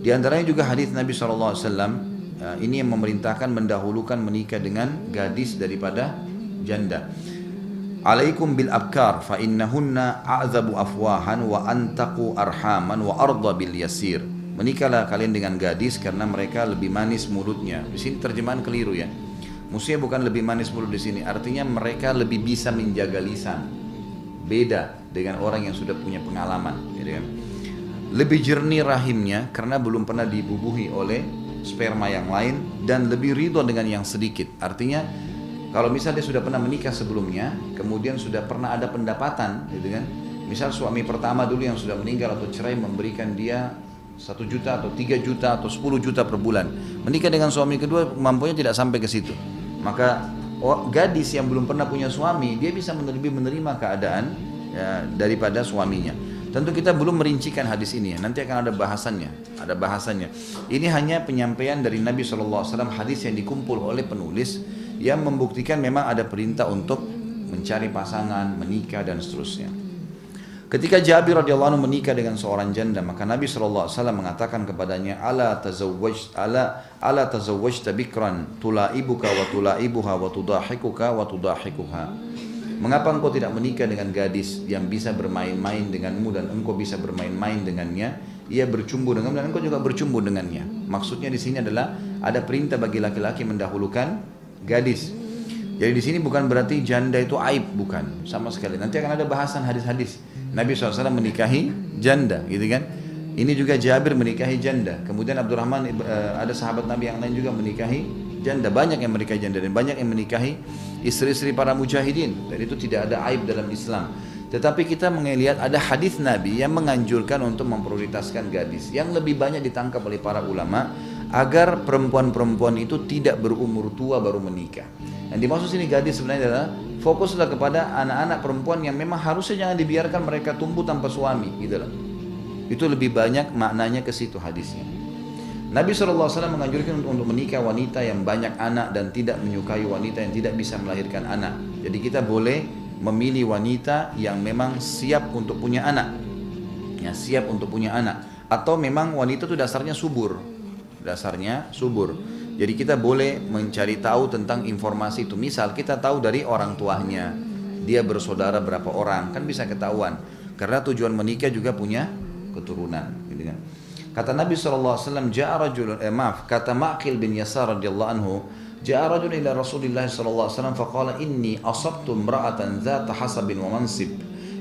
Di antaranya juga hadis Nabi SAW ini yang memerintahkan mendahulukan menikah dengan gadis daripada janda. Alaikum bil abkar fa innahunna a'zabu afwahan wa antaqu arhaman wa arda bil yasir. Menikahlah kalian dengan gadis karena mereka lebih manis mulutnya. Di sini terjemahan keliru ya. Maksudnya bukan lebih manis mulut di sini, artinya mereka lebih bisa menjaga lisan. Beda dengan orang yang sudah punya pengalaman, gitu kan. Lebih jernih rahimnya karena belum pernah dibubuhi oleh sperma yang lain dan lebih ridho dengan yang sedikit. Artinya kalau misalnya dia sudah pernah menikah sebelumnya, kemudian sudah pernah ada pendapatan, gitu kan. Misal suami pertama dulu yang sudah meninggal atau cerai memberikan dia 1 juta atau 3 juta atau 10 juta per bulan. Menikah dengan suami kedua mampunya tidak sampai ke situ. Maka gadis yang belum pernah punya suami, dia bisa lebih menerima keadaan ya, daripada suaminya. Tentu kita belum merincikan hadis ini ya. Nanti akan ada bahasannya. Ini hanya penyampaian dari Nabi SAW, hadis yang dikumpul oleh penulis yang membuktikan memang ada perintah untuk mencari pasangan, menikah dan seterusnya. Ketika Jabir radhiyallahu anhu menikah dengan seorang janda, maka Nabi SAW mengatakan kepadanya, ala tazawwajta bikran tulaibuka wa tulaibuha wa tudahikuka wa tudahikuha. Mengapa engkau tidak menikah dengan gadis yang bisa bermain-main denganmu dan engkau bisa bermain-main dengannya? Ia bercumbu denganmu dan engkau juga bercumbu dengannya. Maksudnya di sini adalah ada perintah bagi laki-laki mendahulukan gadis. Jadi di sini bukan berarti janda itu aib, bukan sama sekali. Nanti akan ada bahasan hadis-hadis. Nabi SAW menikahi janda, gitu kan? Ini juga Jabir menikahi janda. Kemudian Abdurrahman ada sahabat Nabi yang lain juga menikahi janda. Banyak yang menikahi janda dan banyak yang menikahi istri-istri para mujahidin. Dan itu tidak ada aib dalam Islam. Tetapi kita melihat ada hadis Nabi yang menganjurkan untuk memprioritaskan gadis. Yang lebih banyak ditangkap oleh para ulama agar perempuan-perempuan itu tidak berumur tua baru menikah. Yang dimaksud sini gadis sebenarnya adalah fokuslah kepada anak-anak perempuan yang memang harusnya jangan dibiarkan mereka tumbuh tanpa suami, gitu lah. Itu lebih banyak maknanya ke situ hadisnya. Nabi SAW menganjurkan untuk menikah wanita yang banyak anak dan tidak menyukai wanita yang tidak bisa melahirkan anak. Jadi kita boleh memilih wanita yang memang siap untuk punya anak, ya siap untuk punya anak, atau memang wanita itu dasarnya subur. Jadi kita boleh mencari tahu tentang informasi itu. Misal kita tahu dari orang tuanya, dia bersaudara berapa orang, kan bisa ketahuan. Karena tujuan menikah juga punya keturunan, gitu kan. Kata Nabi SAW, kata Ma'qil bin Yasar radhiyallahu anhu, ja'a rajulun ila Rasulillah SAW faqala inni asabtu imra'atan dzata hasabin wa mansib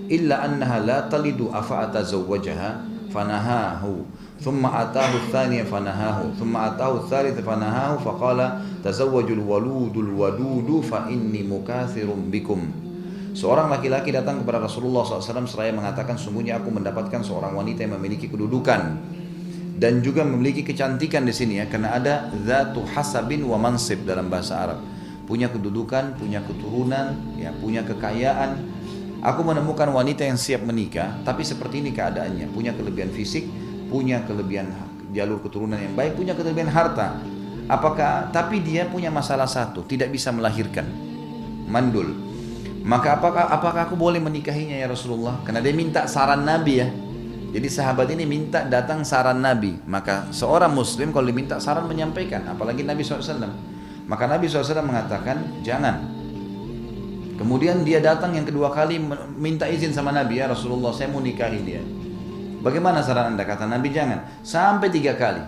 illa annaha la talidu afa atazawwajaha fanahahu. ثم أتاه الثاني فنهاه ثم أتاه الثالث فنهاه فقال تزوجوا الولود الودود فإني مكاثر بكم. Seorang laki-laki datang kepada Rasulullah SAW seraya mengatakan, sungguhnya aku mendapatkan seorang wanita yang memiliki kedudukan dan juga memiliki kecantikan di sini ya, karena ada zatu hasabin wa mansib dalam bahasa Arab, punya kedudukan, punya keturunan, ya, punya kekayaan. Aku menemukan wanita yang siap menikah, tapi seperti ini keadaannya, punya kelebihan fisik, punya kelebihan jalur keturunan yang baik, punya kelebihan harta. Tapi dia punya masalah satu, tidak bisa melahirkan, mandul. Maka apakah aku boleh menikahinya ya Rasulullah? Karena dia minta saran Nabi ya. Jadi sahabat ini minta datang saran Nabi. Maka seorang muslim kalau diminta saran menyampaikan, apalagi Nabi SAW. Maka Nabi SAW mengatakan jangan. Kemudian dia datang yang kedua kali minta izin sama Nabi, ya Rasulullah saya mau nikahi dia. Bagaimana saran anda? Kata Nabi jangan. Sampai 3 kali.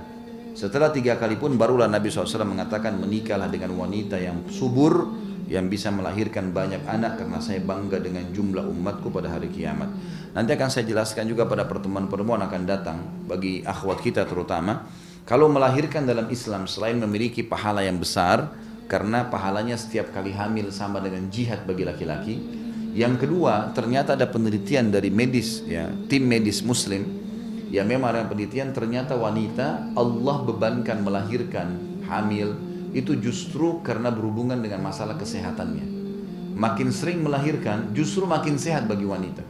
Setelah 3 kali pun barulah Nabi SAW mengatakan menikahlah dengan wanita yang subur, yang bisa melahirkan banyak anak, karena saya bangga dengan jumlah umatku pada hari kiamat. Nanti akan saya jelaskan juga pada pertemuan-pertemuan akan datang bagi akhwat kita terutama. Kalau melahirkan dalam Islam selain memiliki pahala yang besar, karena pahalanya setiap kali hamil sama dengan jihad bagi laki-laki. Yang kedua, ternyata ada penelitian dari medis, ya, tim medis muslim, ya memang ada penelitian ternyata wanita Allah bebankan melahirkan hamil itu justru karena berhubungan dengan masalah kesehatannya. Makin sering melahirkan justru makin sehat bagi wanita.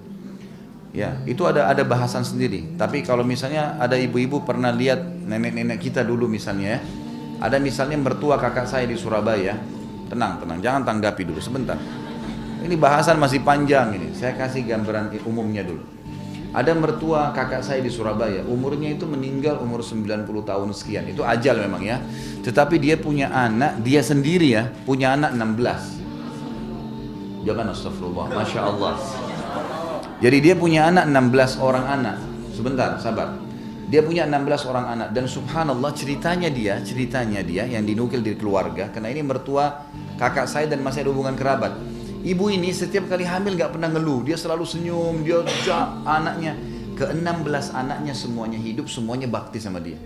Ya, itu ada bahasan sendiri. Tapi kalau misalnya ada ibu-ibu pernah lihat nenek-nenek kita dulu misalnya, ya, ada misalnya mertua kakak saya di Surabaya. Tenang, jangan tanggapi dulu sebentar. Ini bahasan masih panjang ini. Saya kasih gambaran umumnya dulu. Ada mertua kakak saya di Surabaya, umurnya itu meninggal umur 90 tahun sekian. Itu ajal memang ya. Tetapi dia punya anak, dia sendiri ya, punya anak 16. Jangan astagfirullah, Masya Allah. Jadi dia punya anak 16 orang anak. Sebentar, sabar. Dia punya 16 orang anak dan subhanallah ceritanya dia yang dinukil dari keluarga, karena ini mertua kakak saya dan masih ada hubungan kerabat. Ibu ini setiap kali hamil gak pernah ngeluh, dia selalu senyum, dia anaknya ke-16 anaknya semuanya hidup, semuanya bakti sama dia.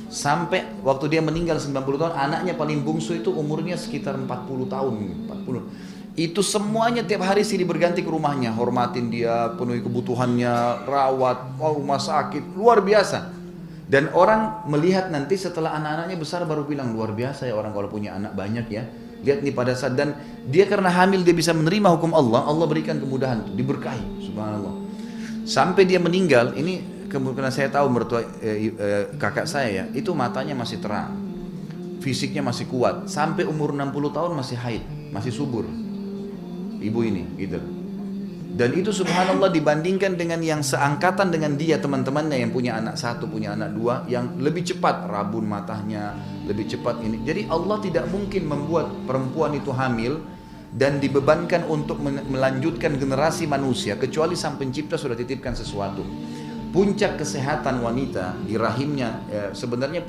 Sampai waktu dia meninggal 90 tahun, anaknya paling bungsu itu umurnya sekitar 40 tahun, 40. Itu semuanya tiap hari silih berganti ke rumahnya, hormatin dia, penuhi kebutuhannya, rawat, rumah sakit, luar biasa. Dan orang melihat nanti setelah anak-anaknya besar baru bilang luar biasa ya orang kalau punya anak banyak ya. Lihat nih pada saat, dan dia karena hamil dia bisa menerima hukum Allah, Allah berikan kemudahan, diberkahi, subhanallah. Sampai dia meninggal, ini karena saya tahu mertua kakak saya ya, itu matanya masih terang, fisiknya masih kuat, sampai umur 60 tahun masih haid, masih subur. Ibu ini gitu. Dan itu subhanallah dibandingkan dengan yang seangkatan dengan dia, teman-temannya yang punya anak 1, punya anak 2, yang lebih cepat rabun matanya, lebih cepat ini. Jadi Allah tidak mungkin membuat perempuan itu hamil dan dibebankan untuk melanjutkan generasi manusia kecuali Sang Pencipta sudah titipkan sesuatu. Puncak kesehatan wanita di rahimnya sebenarnya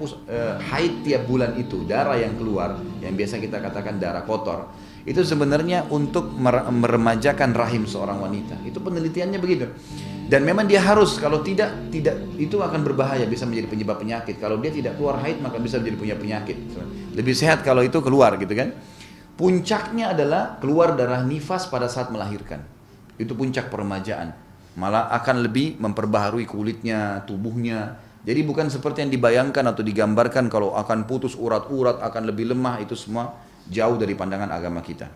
haid tiap bulan itu, darah yang keluar yang biasa kita katakan darah kotor, itu sebenarnya untuk meremajakan rahim seorang wanita. Itu penelitiannya begitu. Dan memang dia harus, kalau tidak itu akan berbahaya, bisa menjadi penyebab penyakit. Kalau dia tidak keluar haid maka bisa menjadi punya penyakit. Lebih sehat kalau itu keluar gitu kan. Puncaknya adalah keluar darah nifas pada saat melahirkan. Itu puncak peremajaan. Malah akan lebih memperbaharui kulitnya, tubuhnya. Jadi bukan seperti yang dibayangkan atau digambarkan kalau akan putus urat-urat, akan lebih lemah, itu semua jauh dari pandangan agama kita.